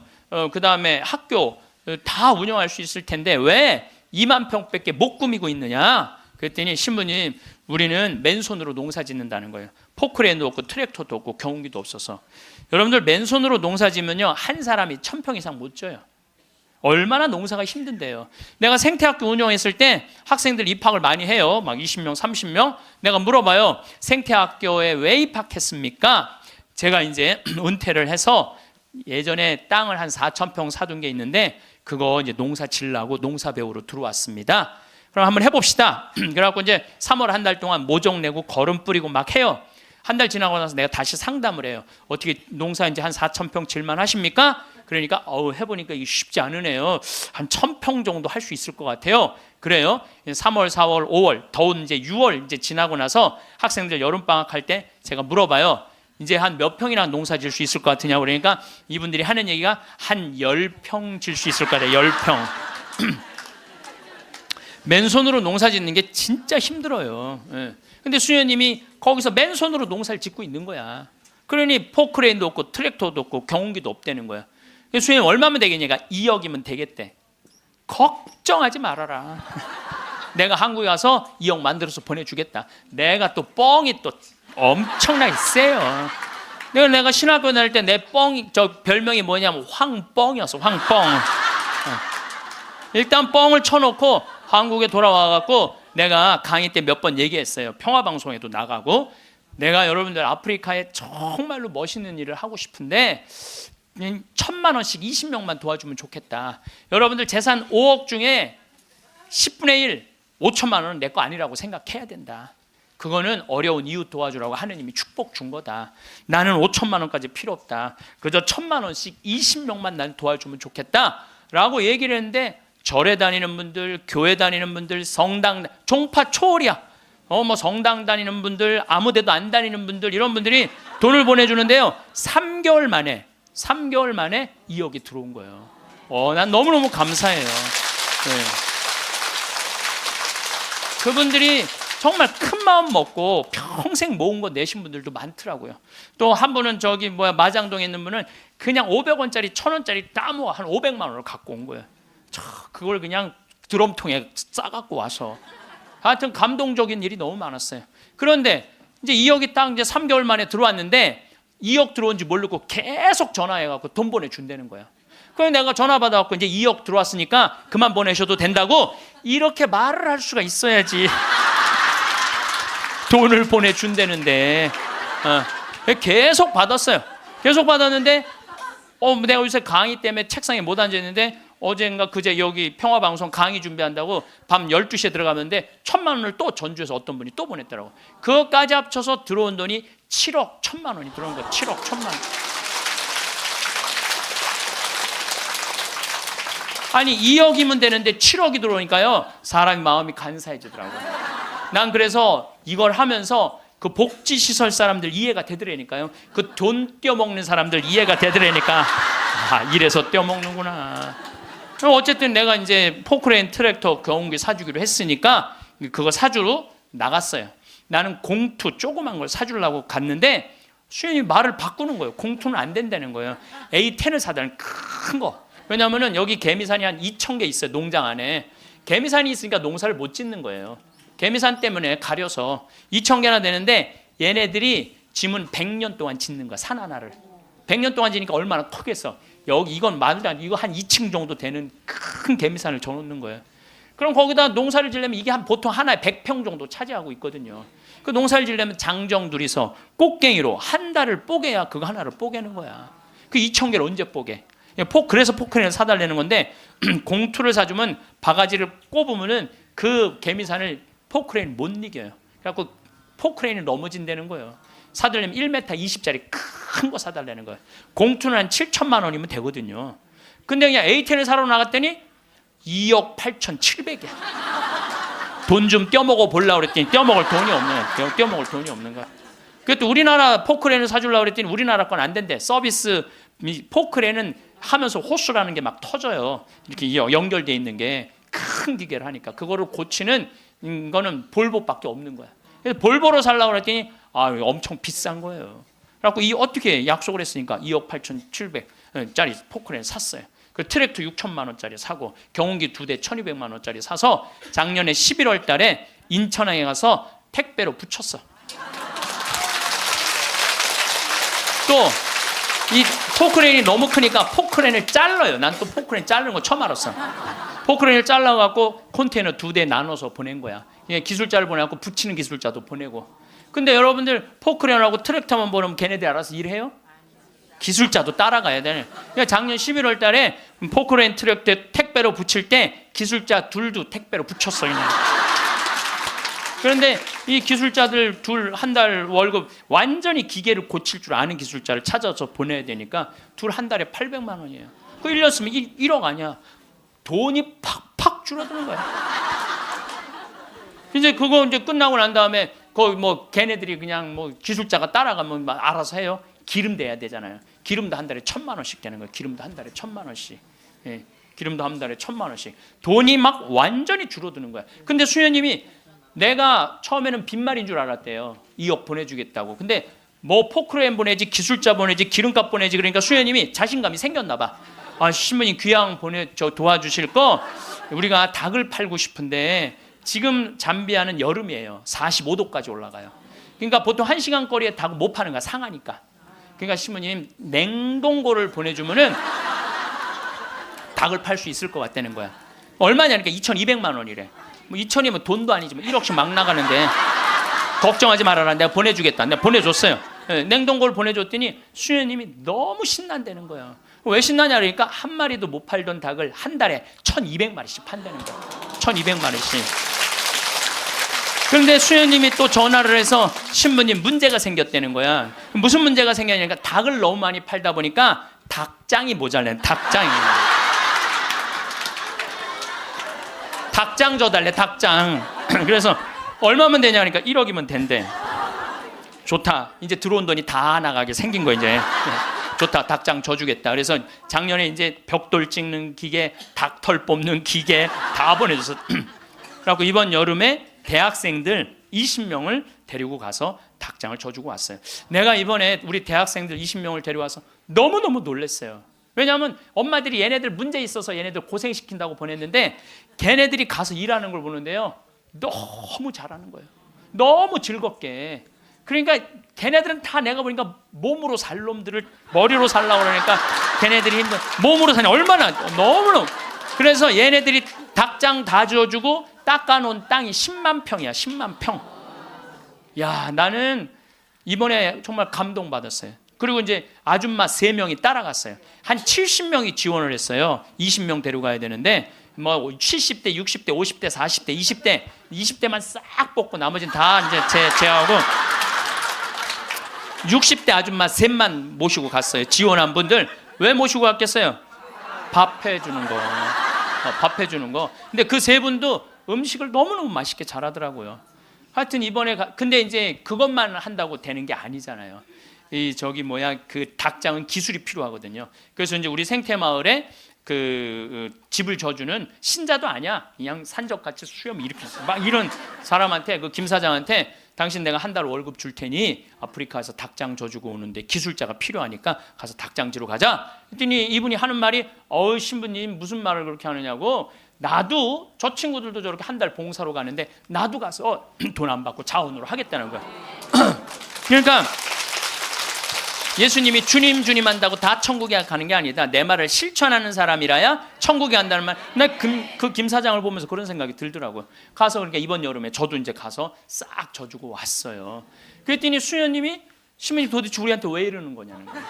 S1: 그 다음에 학교 다 운영할 수 있을 텐데 왜 2만 평밖에 못 꾸미고 있느냐? 그랬더니 신부님, 우리는 맨손으로 농사 짓는다는 거예요. 포크레인도 없고 트랙터도 없고 경운기도 없어서. 여러분들 맨손으로 농사 지면요 한 사람이 1000평 이상 못 져요. 얼마나 농사가 힘든데요. 내가 생태학교 운영했을 때 학생들 입학을 많이 해요. 막 20명, 30명. 내가 물어봐요. 생태학교에 왜 입학했습니까? 제가 이제 은퇴를 해서 예전에 땅을 한 4,000평 사둔 게 있는데 그거 이제 농사 지으려고 농사 배우러 들어왔습니다. 그럼 한번 해봅시다. 그래갖고 이제 3월 한 달 동안 모종 내고 거름 뿌리고 막 해요. 한 달 지나고 나서 내가 다시 상담을 해요. 어떻게 농사 이제 한 4,000평 질만 하십니까? 그러니까 해보니까 이게 쉽지 않으네요. 한 1,000평 정도 할 수 있을 것 같아요. 그래요. 3월, 4월, 5월, 더운 이제 6월 이제 지나고 나서 학생들 여름방학 할 때 제가 물어봐요. 이제 한 몇 평이나 농사 질 수 있을 것 같으냐고. 그러니까 이분들이 하는 얘기가 한 10평 질 수 있을 것 같아요. 10평. 맨손으로 농사 짓는 게 진짜 힘들어요. 근데 수녀님이 거기서 맨손으로 농사를 짓고 있는 거야. 그러니 포크레인도 없고 트랙터도 없고 경운기도 없다는 거야. 수녀님 얼마면 되겠냐가 2억이면 되겠대. 걱정하지 말아라. 내가 한국에 가서 2억 만들어서 보내주겠다. 내가 또 뻥이 또 엄청나게 세요. 내가 신학교 다닐 때 내 뻥이, 저 별명이 뭐냐면 황뻥이었어. 황뻥. 일단 뻥을 쳐놓고 한국에 돌아와갖고 내가 강의 때 몇 번 얘기했어요. 평화방송에도 나가고 내가 여러분들 아프리카에 정말로 멋있는 일을 하고 싶은데 1,000만 원씩 20명만 도와주면 좋겠다. 여러분들 재산 5억 중에 10분의 1, 5천만 원은 내 거 아니라고 생각해야 된다. 그거는 어려운 이웃 도와주라고 하느님이 축복 준 거다. 나는 5천만 원까지 필요 없다. 그저 1,000만 원씩 20명만 난 도와주면 좋겠다 라고 얘기를 했는데 절에 다니는 분들, 교회 다니는 분들, 성당, 종파 초월이야. 뭐 성당 다니는 분들, 아무 데도 안 다니는 분들, 이런 분들이 돈을 보내주는데요 3개월 만에 2억이 들어온 거예요. 난 너무너무 감사해요. 네. 그분들이 정말 큰 마음 먹고 평생 모은 거 내신 분들도 많더라고요. 또 한 분은 마장동에 있는 분은 그냥 500원짜리 1,000원짜리 다 모아 한 500만 원을 갖고 온 거예요. 그걸 그냥 드럼통에 싸갖고 와서. 하여튼 감동적인 일이 너무 많았어요. 그런데 이제 2억이 딱 이제 3개월 만에 들어왔는데 2억 들어온지 모르고 계속 전화해갖고 돈 보내준다는 거야. 그래서 내가 전화 받아갖고 이제 2억 들어왔으니까 그만 보내셔도 된다고 이렇게 말을 할 수가 있어야지. 돈을 보내준다는데 계속 받았어요. 계속 받았는데 내가 요새 강의 때문에 책상에 못 앉았는데 어젠가 그제 여기 평화방송 강의 준비한다고 밤 12시에 들어가는데 1,000만 원을 또 전주에서 어떤 분이 또 보냈더라고. 그것까지 합쳐서 들어온 돈이 7억 1,000만 원이 들어온 거야. 7억 1,000만 원. 아니 2억이면 되는데 7억이 들어오니까요 사람이 마음이 간사해지더라고요. 난 그래서 이걸 하면서 그 복지시설 사람들 이해가 되더라니까요. 그 돈 떼어먹는 사람들 이해가 되더라니까 이래서 떼어먹는구나. 어쨌든 내가 이제 포크레인 트랙터 경운기 사주기로 했으니까 그거 사주러 나갔어요. 나는 공투 조그만 걸 사주려고 갔는데 수현이 말을 바꾸는 거예요. 공투는 안 된다는 거예요. A10을 사다는 큰 거. 왜냐하면 여기 개미산이 한 2,000개 있어요. 농장 안에. 개미산이 있으니까 농사를 못 짓는 거예요. 개미산 때문에 가려서 2,000개나 되는데 얘네들이 짐은 100년 동안 짓는 거야. 산 하나를. 100년 동안 지니까 얼마나 크겠어. 여기 이건 말도 안 돼. 이거 한 2층 정도 되는 큰 개미산을 져놓는 거예요. 그럼 거기다 농사를 지려면 이게 보통 하나에 100평 정도 차지하고 있거든요. 그 농사를 지려면 장정 둘이서 꽃갱이로 한 달을 뽀개야 그거 하나를 뽀개는 거야. 그 2,000개를 언제 뽀개? 그래서 포크레인을 사달라는 건데 공투를 사주면 바가지를 꼽으면은 그 개미산을 포크레인 못 이겨요. 그래갖고 포크레인이 넘어진다는 거예요. 사달라면 1m 20짜리 큰 거 사달라는 거예요. 공투는 한 7천만 원이면 되거든요. 근데 그냥 A10을 사러 나갔더니 2억 8,700이야. 돈 좀 떼어먹어 보려고 그랬더니 떼어먹을 돈이 없는 거야. 그것도 우리나라 포크레인을 사주려고 그랬더니 우리나라 건 안 된대. 서비스 포크레인은 하면서 호수라는 게 막 터져요. 이렇게 연결돼 있는 게 큰 기계를 하니까 그거를 고치는 거는 볼보밖에 없는 거야. 그래서 볼보로 살려고 그랬더니 엄청 비싼 거예요. 그래갖고 어떻게 약속을 했으니까 2억 8,700짜리 포크레인 샀어요. 그 트랙터 6천만 원짜리 사고 경운기 2대 1,200만 원짜리 사서 작년에 11월 달에 인천항에 가서 택배로 붙였어. 또 이 포크레인이 너무 크니까 포크레인을 잘라요. 난 또 포크레인 자르는 거 처음 알았어. 포크레인을 잘라갖고 컨테이너 2대 나눠서 보낸 거야. 기술자를 보내갖고 붙이는 기술자도 보내고. 근데 여러분들 포크레인하고 트랙터만 보내면 걔네들 알아서 일해요? 기술자도 따라가야 되네. 작년 11월 달에 포크레인 트랙터 택배로 붙일 때 기술자 둘도 택배로 붙였어요. 그런데 이 기술자들 둘 한 달 월급 완전히 기계를 고칠 줄 아는 기술자를 찾아서 보내야 되니까 둘 한 달에 800만 원이에요. 그 1년 쓰면 1억 아니야. 돈이 팍팍 줄어드는 거야. 이제 그거 이제 끝나고 난 다음에 거기 뭐 걔네들이 그냥 뭐 기술자가 따라가면 막 알아서 해요. 기름 대야 되잖아요. 기름도 한 달에 1,000만 원씩 되는 거예요. 기름도 한 달에 1,000만 원씩. 예, 기름도 한 달에 1,000만 원씩. 돈이 막 완전히 줄어드는 거야. 근데 수녀님이 내가 처음에는 빈말인 줄 알았대요. 2억 보내주겠다고. 근데 뭐 포크레인 보내지, 기술자 보내지, 기름값 보내지. 그러니까 수녀님이 자신감이 생겼나 봐. 신부님 귀양 도와주실 거 우리가 닭을 팔고 싶은데 지금 잠비아는 여름이에요. 45도까지 올라가요. 그러니까 보통 1시간 거리에 닭 못 파는 거야. 상하니까. 그러니까 신부님 냉동고를 보내주면은 닭을 팔 수 있을 것 같다는 거야. 얼마냐니까 2,200만 원이래. 뭐 2천이면 돈도 아니지만 1억씩 막 나가는데 걱정하지 말아라. 내가 보내주겠다. 내가 보내줬어요. 냉동고를 보내줬더니 수녀님이 너무 신난다는 거야. 왜 신나냐 그러니까 한 마리도 못 팔던 닭을 한 달에 1,200마리씩 판다는 거야. 1,200마리씩. 그런데 수녀님이 또 전화를 해서 신부님 문제가 생겼다는 거야. 무슨 문제가 생겼냐니까 닭을 너무 많이 팔다 보니까 닭장이 모자라는 닭장이. 닭장 줘달래. 닭장. 그래서 얼마면 되냐 그러니까 1억이면 된대. 좋다. 이제 들어온 돈이 다 나가게 생긴 거 이제. 좋다. 닭장 줘주겠다. 그래서 작년에 이제 벽돌 찍는 기계, 닭털 뽑는 기계 다 보내줘서. 그래갖고 이번 여름에 대학생들 20명을 데리고 가서 닭장을 줘주고 왔어요. 내가 이번에 우리 대학생들 20명을 데려와서 너무너무 놀랐어요. 왜냐하면 엄마들이 얘네들 문제 있어서 얘네들 고생시킨다고 보냈는데 걔네들이 가서 일하는 걸 보는데요. 너무 잘하는 거예요. 너무 즐겁게. 그러니까 걔네들은 다 내가 보니까 몸으로 살 놈들을 머리로 살라고 그러니까 걔네들이 힘든 몸으로 사냐 얼마나 너무너무. 그래서 얘네들이 닭장 다 지어주고 닦아놓은 땅이 10만 평이야. 10만 평. 야, 나는 이번에 정말 감동받았어요. 그리고 이제 아줌마 3명이 따라갔어요. 한 70명이 지원을 했어요. 20명 데려가야 되는데 뭐 70대, 60대, 50대, 40대, 20대만 싹 뽑고 나머지는 다 이제 제하고 60대 아줌마 3만 모시고 갔어요. 지원한 분들. 왜 모시고 갔겠어요? 밥 해주는 거. 밥 해주는 거. 근데 그 3분도 음식을 너무너무 맛있게 잘하더라고요. 하여튼 이번에 근데 이제 그것만 한다고 되는 게 아니잖아요. 그 닭장은 기술이 필요하거든요. 그래서 이제 우리 생태마을에 그 집을 져주는 신자도 아니야. 그냥 산적같이 수염 이렇게 막 이런 사람한테 그 김 사장한테 당신 내가 한 달 월급 줄 테니 아프리카에서 닭장 져주고 오는데 기술자가 필요하니까 가서 닭장지로 가자. 그랬더니 이분이 하는 말이 신부님 무슨 말을 그렇게 하느냐고. 나도 저 친구들도 저렇게 한 달 봉사로 가는데 나도 가서 돈 안 받고 자원으로 하겠다는 거야. 그러니까 예수님이 주님 주님 한다고 다 천국에 가는 게 아니다. 내 말을 실천하는 사람이라야 천국에 간다는 말. 나 그 김 사장을 보면서 그런 생각이 들더라고요. 가서 그러니까 이번 여름에 저도 이제 가서 싹 져주고 왔어요. 그랬더니 수녀님이 신부님 도대체 우리한테 왜 이러는 거냐는 거예요.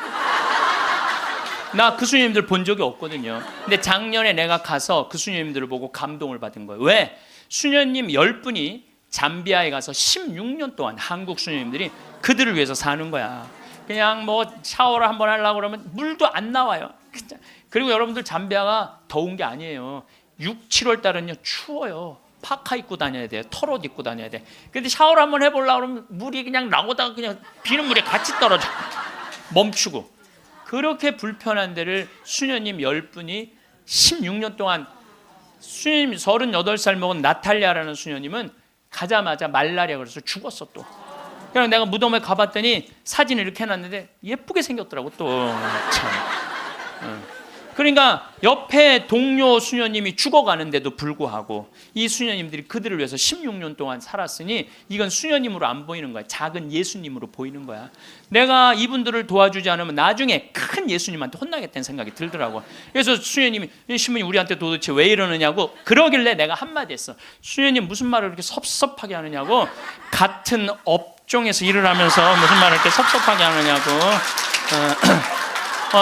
S1: 나 그 수녀님들 본 적이 없거든요. 근데 작년에 내가 가서 그 수녀님들을 보고 감동을 받은 거예요. 왜? 수녀님 10분이 잠비아에 가서 16년 동안 한국 수녀님들이 그들을 위해서 사는 거야. 그냥 뭐 샤워를 한번 하려고 그러면 물도 안 나와요. 그리고 여러분들 잠비아가 더운 게 아니에요. 6, 7월 달은요 추워요. 파카 입고 다녀야 돼요. 털옷 입고 다녀야 돼. 근데 샤워를 한번 해보려고 그러면 물이 그냥 나오다가 그냥 비는 물에 같이 떨어져. 멈추고. 그렇게 불편한 데를 수녀님 10분이 16년 동안, 수녀님 38살 먹은 나탈리아라는 수녀님은 가자마자 말라리아 그래서 죽었어 또. 그래서 내가 무덤에 가봤더니 사진을 이렇게 해놨는데 예쁘게 생겼더라고 또. 참. 그러니까 옆에 동료 수녀님이 죽어가는데도 불구하고 이 수녀님들이 그들을 위해서 16년 동안 살았으니 이건 수녀님으로 안 보이는 거야. 작은 예수님으로 보이는 거야. 내가 이분들을 도와주지 않으면 나중에 큰 예수님한테 혼나겠다는 생각이 들더라고. 그래서 수녀님이, 신부님 우리한테 도대체 왜 이러느냐고 그러길래 내가 한마디 했어. 수녀님 무슨 말을 이렇게 섭섭하게 하느냐고. 같은 업종에서 일을 하면서 무슨 말을 이렇게 섭섭하게 하느냐고.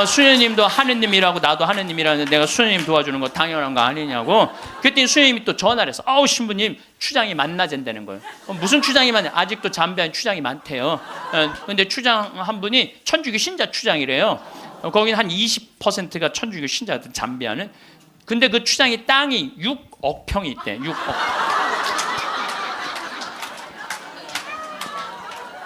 S1: 수녀님도 하느님이라고 나도 하느님이라는데 내가 수녀님 도와주는 거 당연한 거 아니냐고. 그랬더니 수녀님이 또 전화를 해서 아우 신부님 추장이 만나진다는 거예요. 무슨 추장이 많냐. 아직도 잠비아에 추장이 많대요. 근데 추장 한 분이 천주교 신자 추장이래요. 거기는 한 20%가 천주교 신자들 잠비아는. 근데 그 추장이 땅이 6억 평이 있대.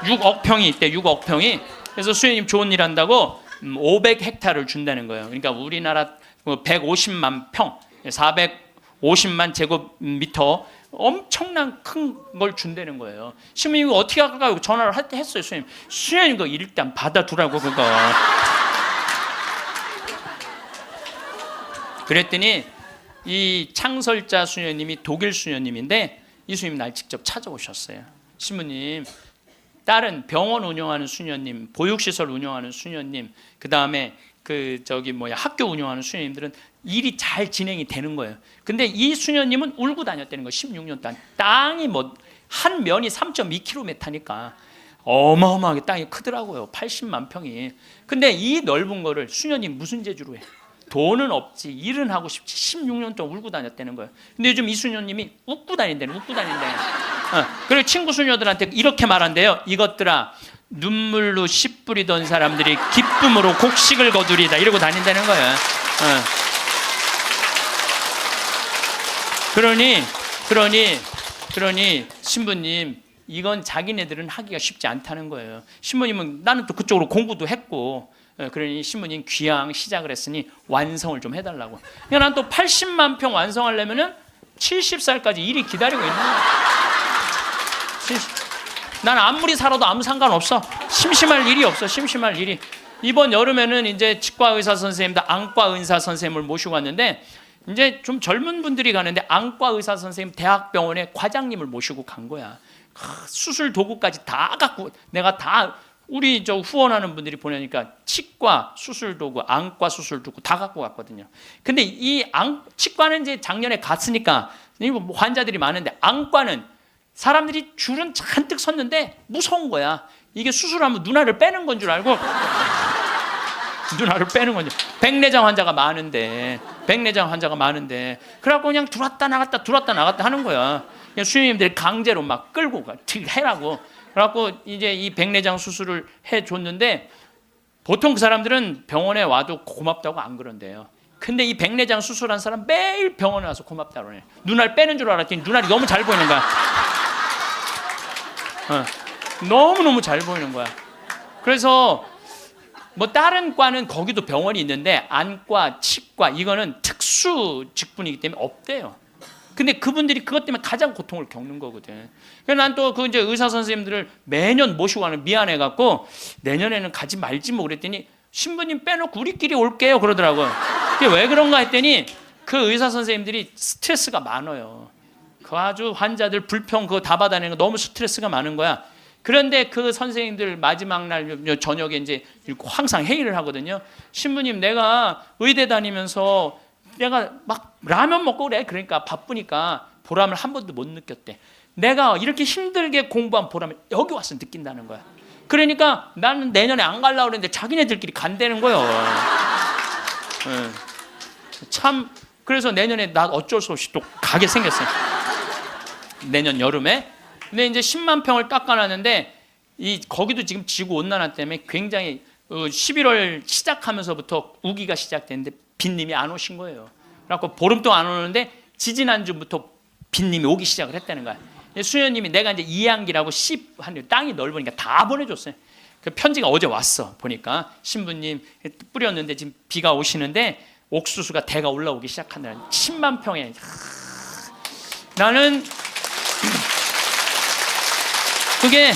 S1: 6억 평이 있대. 6억 평이. 그래서 수녀님 좋은 일 한다고 500헥타를 준다는 거예요. 그러니까 우리나라 150만 평, 450만 제곱미터 엄청난 큰 걸 준다는 거예요. 신부님이 어떻게 할까 전화를 했어요. 수녀님 그거 일단 받아두라고 그거. 그랬더니 이 창설자 수녀님이 독일 수녀님인데 이 수녀님 날 직접 찾아오셨어요. 신부님, 다른 병원 운영하는 수녀님, 보육시설 운영하는 수녀님, 그 다음에 학교 운영하는 수녀님들은 일이 잘 진행이 되는 거예요. 근데 이 수녀님은 울고 다녔다는 거예요. 16년 동안. 땅이 한 면이 3.2km니까 어마어마하게 땅이 크더라고요. 80만 평이. 근데 이 넓은 거를 수녀님 무슨 재주로 해? 돈은 없지, 일은 하고 싶지. 16년 동안 울고 다녔다는 거예요. 근데 요즘 이 수녀님이 웃고 다닌다는. 그리고 친구 수녀들한테 이렇게 말한대요. 이것들아, 눈물로 씨 뿌리던 사람들이 기쁨으로 곡식을 거두리다. 이러고 다닌다는 거예요. 그러니 신부님, 이건 자기네들은 하기가 쉽지 않다는 거예요. 신부님은 나는 또 그쪽으로 공부도 했고, 그러니 신부님 귀향 시작을 했으니 완성을 좀 해달라고. 그러니까 난 또 80만 평 완성하려면은 70살까지 일이 기다리고 있는 거야. 난 아무리 살아도 아무 상관없어. 심심할 일이 없어. 심심할 일이. 이번 여름에는 이제 치과 의사 선생님들, 안과 의사 선생님을 모시고 왔는데 이제 좀 젊은 분들이 가는데 안과 의사 선생님 대학병원에 과장님을 모시고 간 거야. 수술 도구까지 다 갖고 내가 다 우리 후원하는 분들이 보내니까 치과 수술 도구, 안과 수술 도구 다 갖고 갔거든요. 근데 이 치과는 이제 작년에 갔으니까 환자들이 많은데 안과는 사람들이 줄은 잔뜩 섰는데 무서운 거야. 이게 수술하면 눈알을 빼는 건 줄 알고 눈알을 빼는 건지. 백내장 환자가 많은데 그래갖고 그냥 들어왔다 나갔다 하는 거야. 그냥 수녀님들이 강제로 막 끌고 가 해라고. 그래갖고 이제 이 백내장 수술을 해줬는데 보통 그 사람들은 병원에 와도 고맙다고 안 그런대요. 근데 이 백내장 수술한 사람 매일 병원에 와서 고맙다고 그래. 눈알 빼는 줄 알았더니 눈알이 너무 잘 보이는 거야. 너무너무 잘 보이는 거야. 그래서 다른 과는 거기도 병원이 있는데 안과, 치과 이거는 특수 직분이기 때문에 없대요. 근데 그분들이 그것 때문에 가장 고통을 겪는 거거든. 그래서 난 또 이제 의사 선생님들을 매년 모시고 가는 미안해갖고 내년에는 가지 말지 뭐 그랬더니 신부님 빼놓고 우리끼리 올게요 그러더라고요. 그게 왜 그런가 했더니 그 의사 선생님들이 스트레스가 많아요. 그 아주 환자들 불평 그거 다 받아내는 거 너무 스트레스가 많은 거야. 그런데 그 선생님들 마지막 날 저녁에 이제 항상 회의를 하거든요. 신부님, 내가 의대 다니면서 내가 막 라면 먹고 그래. 그러니까 바쁘니까 보람을 한 번도 못 느꼈대. 내가 이렇게 힘들게 공부한 보람을 여기 와서 느낀다는 거야. 그러니까 나는 내년에 안 가려고 그랬는데 자기네들끼리 간다는 거예요. 참 그래서 내년에 나 어쩔 수 없이 또 가게 생겼어요. 내년 여름에. 근데 이제 10만 평을 깎아놨는데 거기도 지금 지구 온난화 때문에 굉장히 11월 시작하면서부터 우기가 시작됐는데 빈님이 안 오신 거예요. 그래갖고 보름 동안 안 오는데 지지난주부터 빈님이 오기 시작을 했다는 거야. 수녀님이 내가 이제 이양기라고 땅이 넓으니까 다 보내줬어요. 그 편지가 어제 왔어. 보니까 신부님 뿌렸는데 지금 비가 오시는데 옥수수가 대가 올라오기 시작한다는 10만 평에. 나는 그게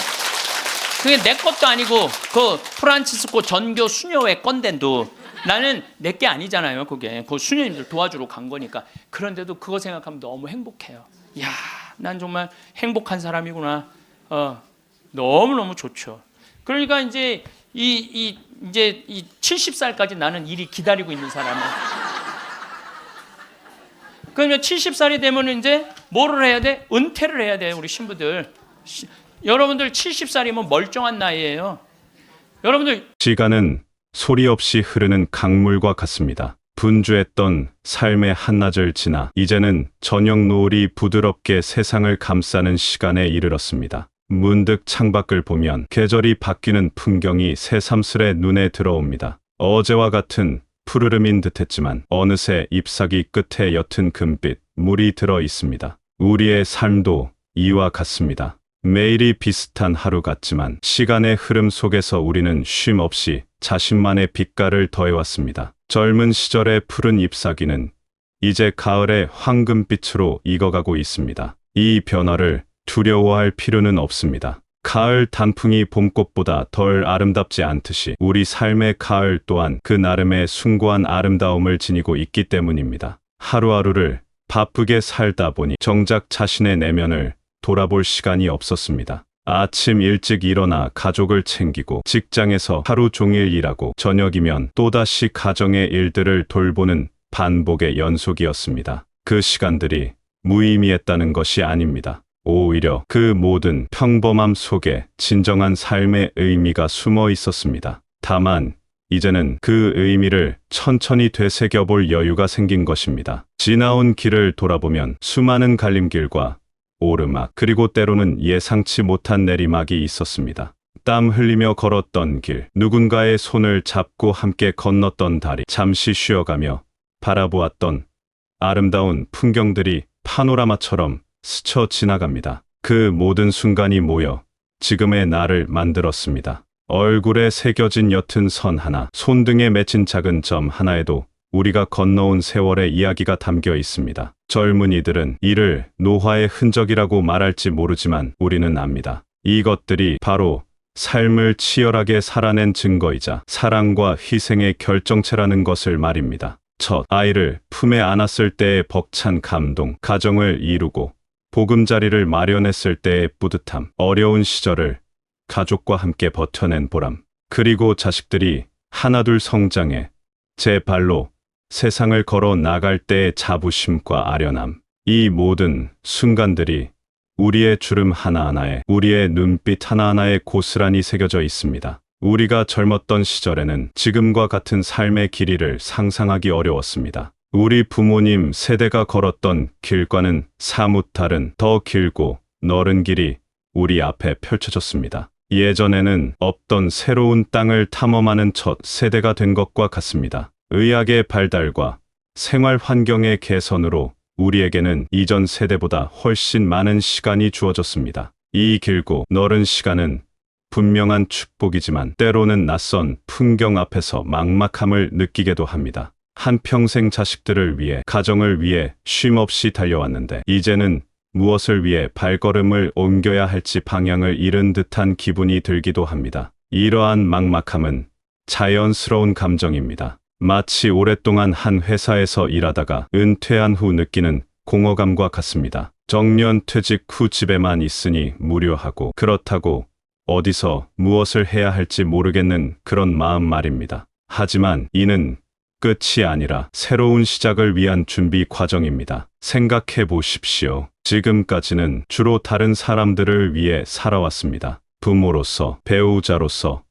S1: 내 것도 아니고 그 프란치스코 전교 수녀회 건데도 나는 내 게 아니잖아요. 그게 그 수녀님들 도와주러 간 거니까. 그런데도 그거 생각하면 너무 행복해요. 야, 난 정말 행복한 사람이구나. 너무너무 좋죠. 그러니까 이제 이제 70살까지 나는 일이 기다리고 있는 사람이야. 그러면 70살이 되면 이제 뭐를 해야 돼? 은퇴를 해야 돼, 우리 신부들. 여러분들 70살이면 멀쩡한 나이예요. 여러분들
S2: 시간은 소리 없이 흐르는 강물과 같습니다. 분주했던 삶의 한낮을 지나 이제는 저녁 노을이 부드럽게 세상을 감싸는 시간에 이르렀습니다. 문득 창밖을 보면 계절이 바뀌는 풍경이 새삼스레 눈에 들어옵니다. 어제와 같은 푸르름인 듯했지만 어느새 잎사귀 끝에 옅은 금빛 물이 들어 있습니다. 우리의 삶도 이와 같습니다. 매일이 비슷한 하루 같지만 시간의 흐름 속에서 우리는 쉼 없이 자신만의 빛깔을 더해왔습니다. 젊은 시절의 푸른 잎사귀는 이제 가을의 황금빛으로 익어가고 있습니다. 이 변화를 두려워할 필요는 없습니다. 가을 단풍이 봄꽃보다 덜 아름답지 않듯이 우리 삶의 가을 또한 그 나름의 숭고한 아름다움을 지니고 있기 때문입니다. 하루하루를 바쁘게 살다 보니 정작 자신의 내면을 돌아볼 시간이 없었습니다. 아침 일찍 일어나 가족을 챙기고 직장에서 하루 종일 일하고 저녁이면 또다시 가정의 일들을 돌보는 반복의 연속이었습니다. 그 시간들이 무의미했다는 것이 아닙니다. 오히려 그 모든 평범함 속에 진정한 삶의 의미가 숨어 있었습니다. 다만 이제는 그 의미를 천천히 되새겨볼 여유가 생긴 것입니다. 지나온 길을 돌아보면 수많은 갈림길과 오르막 그리고 때로는 예상치 못한 내리막이 있었습니다. 땀 흘리며 걸었던 길, 누군가의 손을 잡고 함께 건넜던 다리, 잠시 쉬어가며 바라보았던 아름다운 풍경들이 파노라마처럼 스쳐 지나갑니다. 그 모든 순간이 모여 지금의 나를 만들었습니다. 얼굴에 새겨진 옅은 선 하나, 손등에 맺힌 작은 점 하나에도 우리가 건너온 세월의 이야기가 담겨 있습니다. 젊은이들은 이를 노화의 흔적이라고 말할지 모르지만 우리는 압니다. 이것들이 바로 삶을 치열하게 살아낸 증거이자 사랑과 희생의 결정체라는 것을 말입니다. 첫 아이를 품에 안았을 때의 벅찬 감동, 가정을 이루고 보금자리를 마련했을 때의 뿌듯함, 어려운 시절을 가족과 함께 버텨낸 보람, 그리고 자식들이 하나둘 성장해 제 발로 세상을 걸어 나갈 때의 자부심과 아련함, 이 모든 순간들이 우리의 주름 하나하나에, 우리의 눈빛 하나하나에 고스란히 새겨져 있습니다. 우리가 젊었던 시절에는 지금과 같은 삶의 길이를 상상하기 어려웠습니다. 우리 부모님 세대가 걸었던 길과는 사뭇 다른 더 길고 넓은 길이 우리 앞에 펼쳐졌습니다. 예전에는 없던 새로운 땅을 탐험하는 첫 세대가 된 것과 같습니다. 의학의 발달과 생활 환경의 개선으로 우리에게는 이전 세대보다 훨씬 많은 시간이 주어졌습니다. 이 길고 넓은 시간은 분명한 축복이지만 때로는 낯선 풍경 앞에서 막막함을 느끼게도 합니다. 한평생 자식들을 위해, 가정을 위해 쉼없이 달려왔는데 이제는 무엇을 위해 발걸음을 옮겨야 할지 방향을 잃은 듯한 기분이 들기도 합니다. 이러한 막막함은 자연스러운 감정입니다. 마치 오랫동안 한 회사에서 일하다가 은퇴한 후 느끼는 공허감과 같습니다. 정년 퇴직 후 집에만 있으니 무료하고 그렇다고 어디서 무엇을 해야 할지 모르겠는 그런 마음 말입니다. 하지만 이는 끝이 아니라 새로운 시작을 위한 준비 과정입니다. 생각해 보십시오. 지금까지는 주로 다른 사람들을 위해 살아왔습니다. 부모로서, 배우자로서,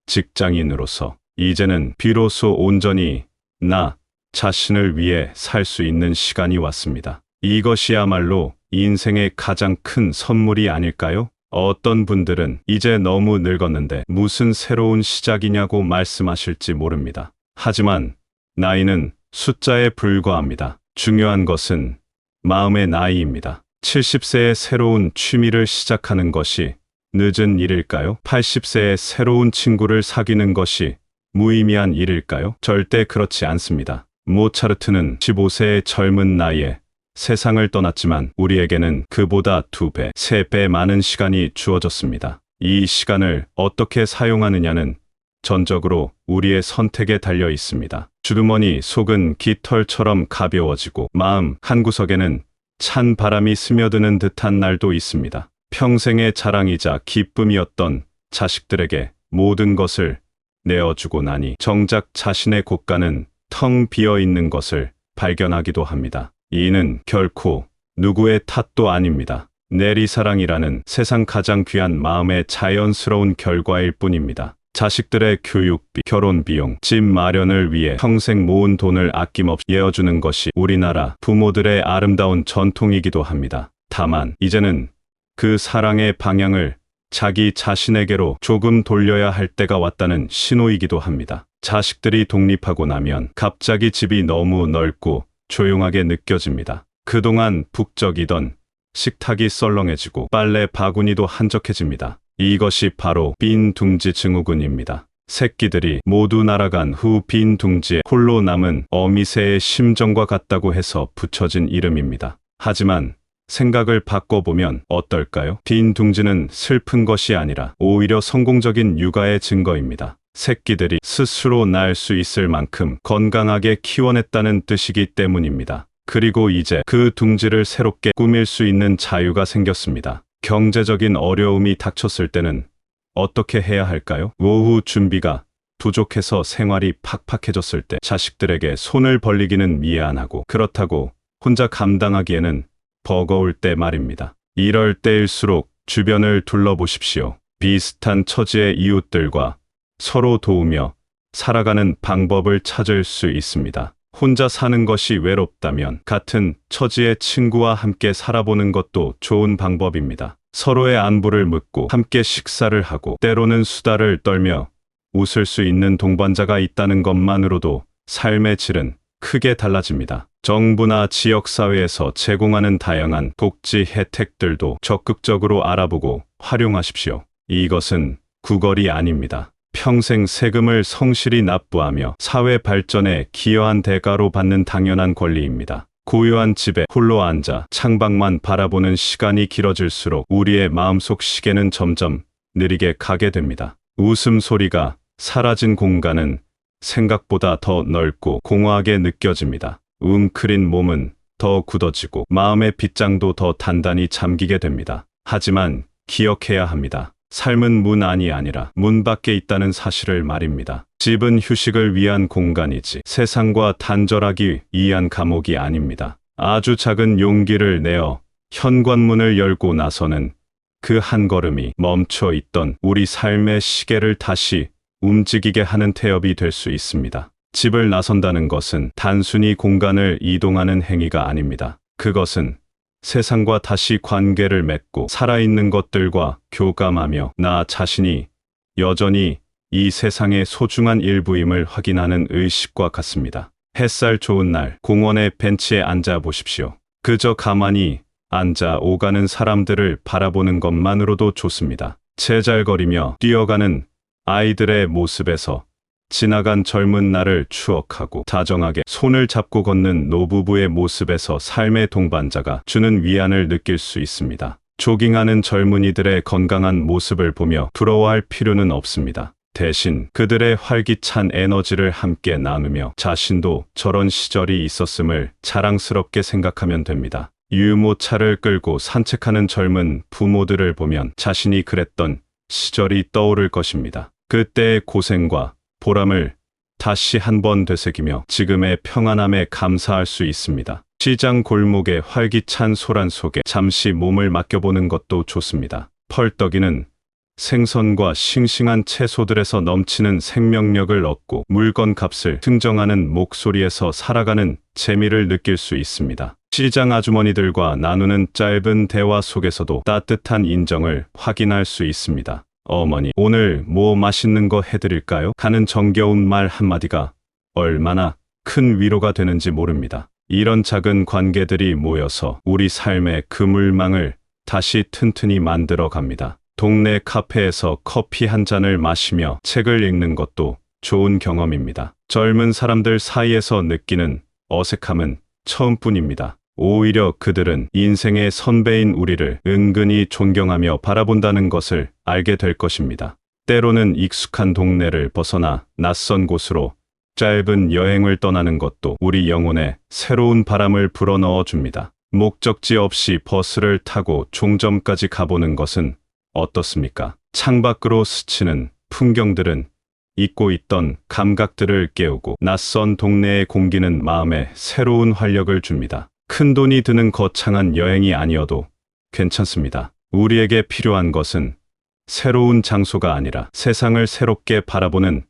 S2: 직장인으로서. 이제는 비로소 온전히 나 자신을 위해 살 수 있는 시간이 왔습니다. 이것이야말로 인생의 가장 큰 선물이 아닐까요? 어떤 분들은 이제 너무 늙었는데 무슨 새로운 시작이냐고 말씀하실지 모릅니다. 하지만 나이는 숫자에 불과합니다. 중요한 것은 마음의 나이입니다. 70세에 새로운 취미를 시작하는 것이 늦은 일일까요? 80세에 새로운 친구를 사귀는 것이 무의미한 일일까요? 절대 그렇지 않습니다. 모차르트는 15세의 젊은 나이에 세상을 떠났지만 우리에게는 그보다 2배, 3배 많은 시간이 주어졌습니다. 이 시간을 어떻게 사용하느냐는 전적으로 우리의 선택에 달려 있습니다. 주머니 속은 깃털처럼 가벼워지고 마음 한구석에는 찬 바람이 스며드는 듯한 날도 있습니다. 평생의 자랑이자 기쁨이었던 자식들에게 모든 것을 내어주고 나니 정작 자신의 곳간은 텅 비어 있는 것을 발견하기도 합니다. 이는 결코 누구의 탓도 아닙니다. 내리사랑이라는 세상 가장 귀한 마음의 자연스러운 결과일 뿐입니다. 자식들의 교육비, 결혼비용, 집 마련을 위해 평생 모은 돈을 아낌없이 내어주는 것이 우리나라 부모들의 아름다운 전통이기도 합니다. 다만 이제는 그 사랑의 방향을 자기 자신에게로 조금 돌려야 할 때가 왔다는 신호이기도 합니다. 자식들이 독립하고 나면 갑자기 집이 너무 넓고 조용하게 느껴집니다. 그동안 북적이던 식탁이 썰렁해지고 빨래 바구니도 한적해집니다. 이것이 바로 빈 둥지 증후군입니다. 새끼들이 모두 날아간 후 빈 둥지에 홀로 남은 어미새의 심정과 같다고 해서 붙여진 이름입니다. 하지만 생각을 바꿔보면 어떨까요? 빈 둥지는 슬픈 것이 아니라 오히려 성공적인 육아의 증거입니다. 새끼들이 스스로 날 수 있을 만큼 건강하게 키워냈다는 뜻이기 때문입니다. 그리고 이제 그 둥지를 새롭게 꾸밀 수 있는 자유가 생겼습니다. 경제적인 어려움이 닥쳤을 때는 어떻게 해야 할까요? 오후 준비가 부족해서 생활이 팍팍해졌을 때 자식들에게 손을 벌리기는 미안하고 그렇다고 혼자 감당하기에는 버거울 때 말입니다. 이럴 때일수록 주변을 둘러보십시오. 비슷한 처지의 이웃들과 서로 도우며 살아가는 방법을 찾을 수 있습니다. 혼자 사는 것이 외롭다면 같은 처지의 친구와 함께 살아보는 것도 좋은 방법입니다. 서로의 안부를 묻고 함께 식사를 하고 때로는 수다를 떨며 웃을 수 있는 동반자가 있다는 것만으로도 삶의 질은 크게 달라집니다. 정부나 지역사회에서 제공하는 다양한 복지 혜택들도 적극적으로 알아보고 활용하십시오. 이것은 구걸이 아닙니다. 평생 세금을 성실히 납부하며 사회 발전에 기여한 대가로 받는 당연한 권리입니다. 고요한 집에 홀로 앉아 창밖만 바라보는 시간이 길어질수록 우리의 마음속 시계는 점점 느리게 가게 됩니다. 웃음소리가 사라진 공간은 생각보다 더 넓고 공허하게 느껴집니다. 웅크린 몸은 더 굳어지고 마음의 빗장도 더 단단히 잠기게 됩니다. 하지만 기억해야 합니다. 삶은 문 안이 아니라 문 밖에 있다는 사실을 말입니다. 집은 휴식을 위한 공간이지 세상과 단절하기 위한 감옥이 아닙니다. 아주 작은 용기를 내어 현관문을 열고 나서는 그 한 걸음이 멈춰 있던 우리 삶의 시계를 다시 움직이게 하는 태엽이 될 수 있습니다. 집을 나선다는 것은 단순히 공간을 이동하는 행위가 아닙니다. 그것은 세상과 다시 관계를 맺고 살아있는 것들과 교감하며 나 자신이 여전히 이 세상의 소중한 일부임을 확인하는 의식과 같습니다. 햇살 좋은 날 공원의 벤치에 앉아 보십시오. 그저 가만히 앉아 오가는 사람들을 바라보는 것만으로도 좋습니다. 제잘거리며 뛰어가는 아이들의 모습에서 지나간 젊은 날을 추억하고 다정하게 손을 잡고 걷는 노부부의 모습에서 삶의 동반자가 주는 위안을 느낄 수 있습니다. 조깅하는 젊은이들의 건강한 모습을 보며 부러워할 필요는 없습니다. 대신 그들의 활기찬 에너지를 함께 나누며 자신도 저런 시절이 있었음을 자랑스럽게 생각하면 됩니다. 유모차를 끌고 산책하는 젊은 부모들을 보면 자신이 그랬던 시절이 떠오를 것입니다. 그때의 고생과 보람을 다시 한번 되새기며 지금의 평안함에 감사할 수 있습니다. 시장 골목의 활기찬 소란 속에 잠시 몸을 맡겨보는 것도 좋습니다. 펄떡이는 생선과 싱싱한 채소들에서 넘치는 생명력을 얻고 물건 값을 증정하는 목소리에서 살아가는 재미를 느낄 수 있습니다. 시장 아주머니들과 나누는 짧은 대화 속에서도 따뜻한 인정을 확인할 수 있습니다. 어머니, 오늘 뭐 맛있는 거 해드릴까요? 하는 정겨운 말 한마디가 얼마나 큰 위로가 되는지 모릅니다. 이런 작은 관계들이 모여서 우리 삶의 그물망을 다시 튼튼히 만들어 갑니다. 동네 카페에서 커피 한 잔을 마시며 책을 읽는 것도 좋은 경험입니다. 젊은 사람들 사이에서 느끼는 어색함은 처음뿐입니다. 오히려 그들은 인생의 선배인 우리를 은근히 존경하며 바라본다는 것을 알게 될 것입니다. 때로는 익숙한 동네를 벗어나 낯선 곳으로 짧은 여행을 떠나는 것도 우리 영혼에 새로운 바람을 불어넣어 줍니다. 목적지 없이 버스를 타고 종점까지 가보는 것은 어떻습니까? 창밖으로 스치는 풍경들은 잊고 있던 감각들을 깨우고 낯선 동네의 공기는 마음에 새로운 활력을 줍니다. 큰 돈이 드는 거창한 여행이 아니어도 괜찮습니다. 우리에게 필요한 것은 새로운 장소가 아니라 세상을 새롭게 바라보는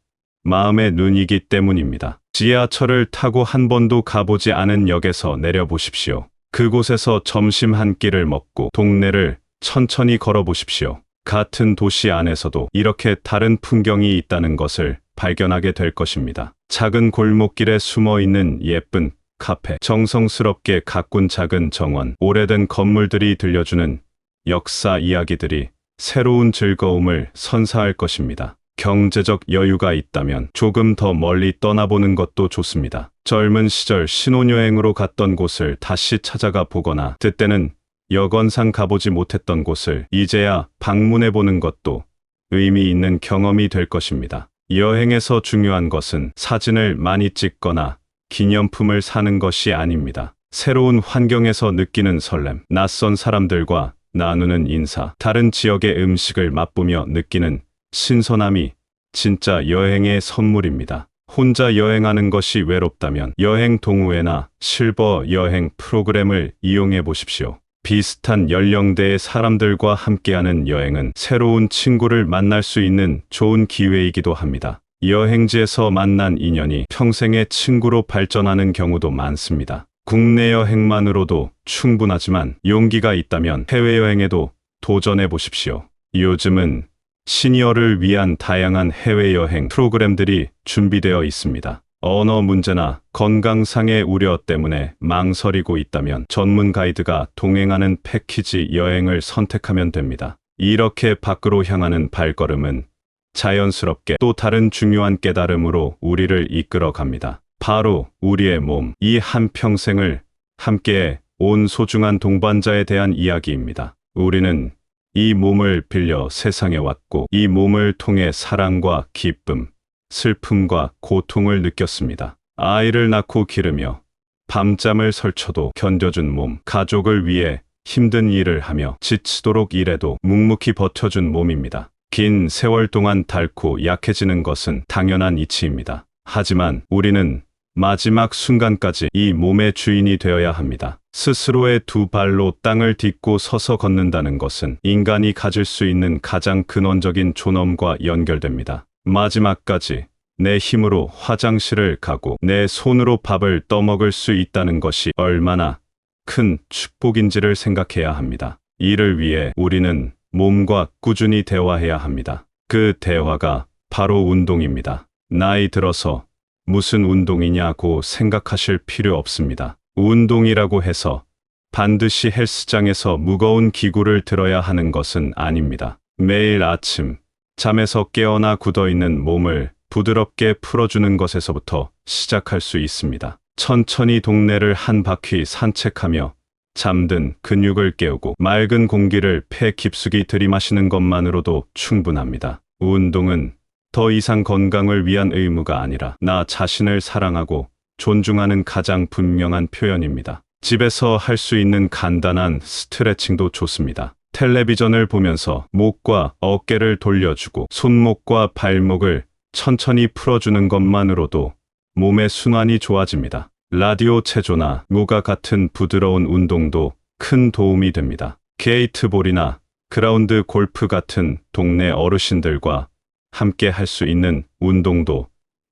S2: 마음의 눈이기 때문입니다. 지하철을 타고 한 번도 가보지 않은 역에서 내려보십시오. 그곳에서 점심 한 끼를 먹고 동네를 천천히 걸어보십시오. 같은 도시 안에서도 이렇게 다른 풍경이 있다는 것을 발견하게 될 것입니다. 작은 골목길에 숨어 있는 예쁜 카페, 정성스럽게 가꾼 작은 정원, 오래된 건물들이 들려주는 역사 이야기들이 새로운 즐거움을 선사할 것입니다. 경제적 여유가 있다면 조금 더 멀리 떠나보는 것도 좋습니다. 젊은 시절 신혼여행으로 갔던 곳을 다시 찾아가 보거나 때때는 여건상 가보지 못했던 곳을 이제야 방문해보는 것도 의미 있는 경험이 될 것입니다. 여행에서 중요한 것은 사진을 많이 찍거나 기념품을 사는 것이 아닙니다. 새로운 환경에서 느끼는 설렘, 낯선 사람들과 나누는 인사, 다른 지역의 음식을 맛보며 느끼는 신선함이 진짜 여행의 선물입니다. 혼자 여행하는 것이 외롭다면 여행 동호회나 실버 여행 프로그램을 이용해 보십시오. 비슷한 연령대의 사람들과 함께하는 여행은 새로운 친구를 만날 수 있는 좋은 기회이기도 합니다. 여행지에서 만난 인연이 평생의 친구로 발전하는 경우도 많습니다. 국내 여행만으로도 충분하지만 용기가 있다면 해외여행에도 도전해 보십시오. 요즘은 시니어를 위한 다양한 해외여행 프로그램들이 준비되어 있습니다. 언어 문제나 건강상의 우려 때문에 망설이고 있다면 전문 가이드가 동행하는 패키지 여행을 선택하면 됩니다. 이렇게 밖으로 향하는 발걸음은 자연스럽게 또 다른 중요한 깨달음으로 우리를 이끌어 갑니다. 바로 우리의 몸, 이 한평생을 함께 온 소중한 동반자에 대한 이야기입니다. 우리는 이 몸을 빌려 세상에 왔고 이 몸을 통해 사랑과 기쁨, 슬픔과 고통을 느꼈습니다. 아이를 낳고 기르며 밤잠을 설쳐도 견뎌준 몸, 가족을 위해 힘든 일을 하며 지치도록 일해도 묵묵히 버텨준 몸입니다. 긴 세월 동안 닳고 약해지는 것은 당연한 이치입니다. 하지만 우리는 마지막 순간까지 이 몸의 주인이 되어야 합니다. 스스로의 두 발로 땅을 딛고 서서 걷는다는 것은 인간이 가질 수 있는 가장 근원적인 존엄과 연결됩니다. 마지막까지 내 힘으로 화장실을 가고 내 손으로 밥을 떠먹을 수 있다는 것이 얼마나 큰 축복인지를 생각해야 합니다. 이를 위해 우리는 몸과 꾸준히 대화해야 합니다. 그 대화가 바로 운동입니다. 나이 들어서 무슨 운동이냐고 생각하실 필요 없습니다. 운동이라고 해서 반드시 헬스장에서 무거운 기구를 들어야 하는 것은 아닙니다. 매일 아침 잠에서 깨어나 굳어있는 몸을 부드럽게 풀어주는 것에서부터 시작할 수 있습니다. 천천히 동네를 한 바퀴 산책하며 잠든 근육을 깨우고 맑은 공기를 폐 깊숙이 들이마시는 것만으로도 충분합니다. 운동은 더 이상 건강을 위한 의무가 아니라 나 자신을 사랑하고 존중하는 가장 분명한 표현입니다. 집에서 할 수 있는 간단한 스트레칭도 좋습니다. 텔레비전을 보면서 목과 어깨를 돌려주고 손목과 발목을 천천히 풀어주는 것만으로도 몸의 순환이 좋아집니다. 라디오 체조나 요가 같은 부드러운 운동도 큰 도움이 됩니다. 게이트볼이나 그라운드 골프 같은 동네 어르신들과 함께 할 수 있는 운동도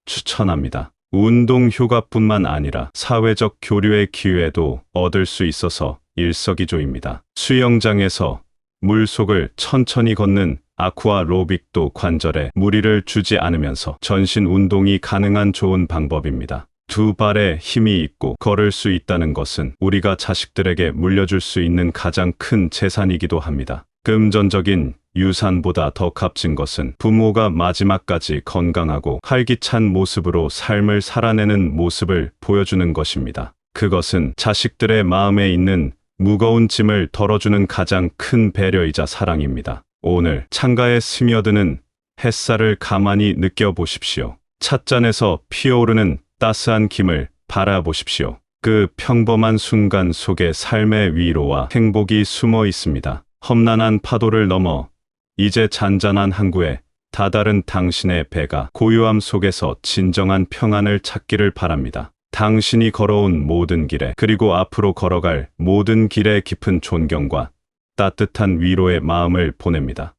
S2: 추천합니다. 운동 효과뿐만 아니라 사회적 교류의 기회도 얻을 수 있어서 일석이조입니다. 수영장에서 물속을 천천히 걷는 아쿠아로빅도 관절에 무리를 주지 않으면서 전신 운동이 가능한 좋은 방법입니다. 두 발에 힘이 있고 걸을 수 있다는 것은 우리가 자식들에게 물려줄 수 있는 가장 큰 재산이기도 합니다. 금전적인 유산보다 더 값진 것은 부모가 마지막까지 건강하고 활기찬 모습으로 삶을 살아내는 모습을 보여주는 것입니다. 그것은 자식들의 마음에 있는 무거운 짐을 덜어주는 가장 큰 배려이자 사랑입니다. 오늘 창가에 스며드는 햇살을 가만히 느껴보십시오. 찻잔에서 피어오르는 따스한 김을 바라보십시오. 그 평범한 순간 속에 삶의 위로와 행복이 숨어 있습니다. 험난한 파도를 넘어 이제 잔잔한 항구에 다다른 당신의 배가 고요함 속에서 진정한 평안을 찾기를 바랍니다. 당신이 걸어온 모든 길에 그리고 앞으로 걸어갈 모든 길에 깊은 존경과 따뜻한 위로의 마음을 보냅니다.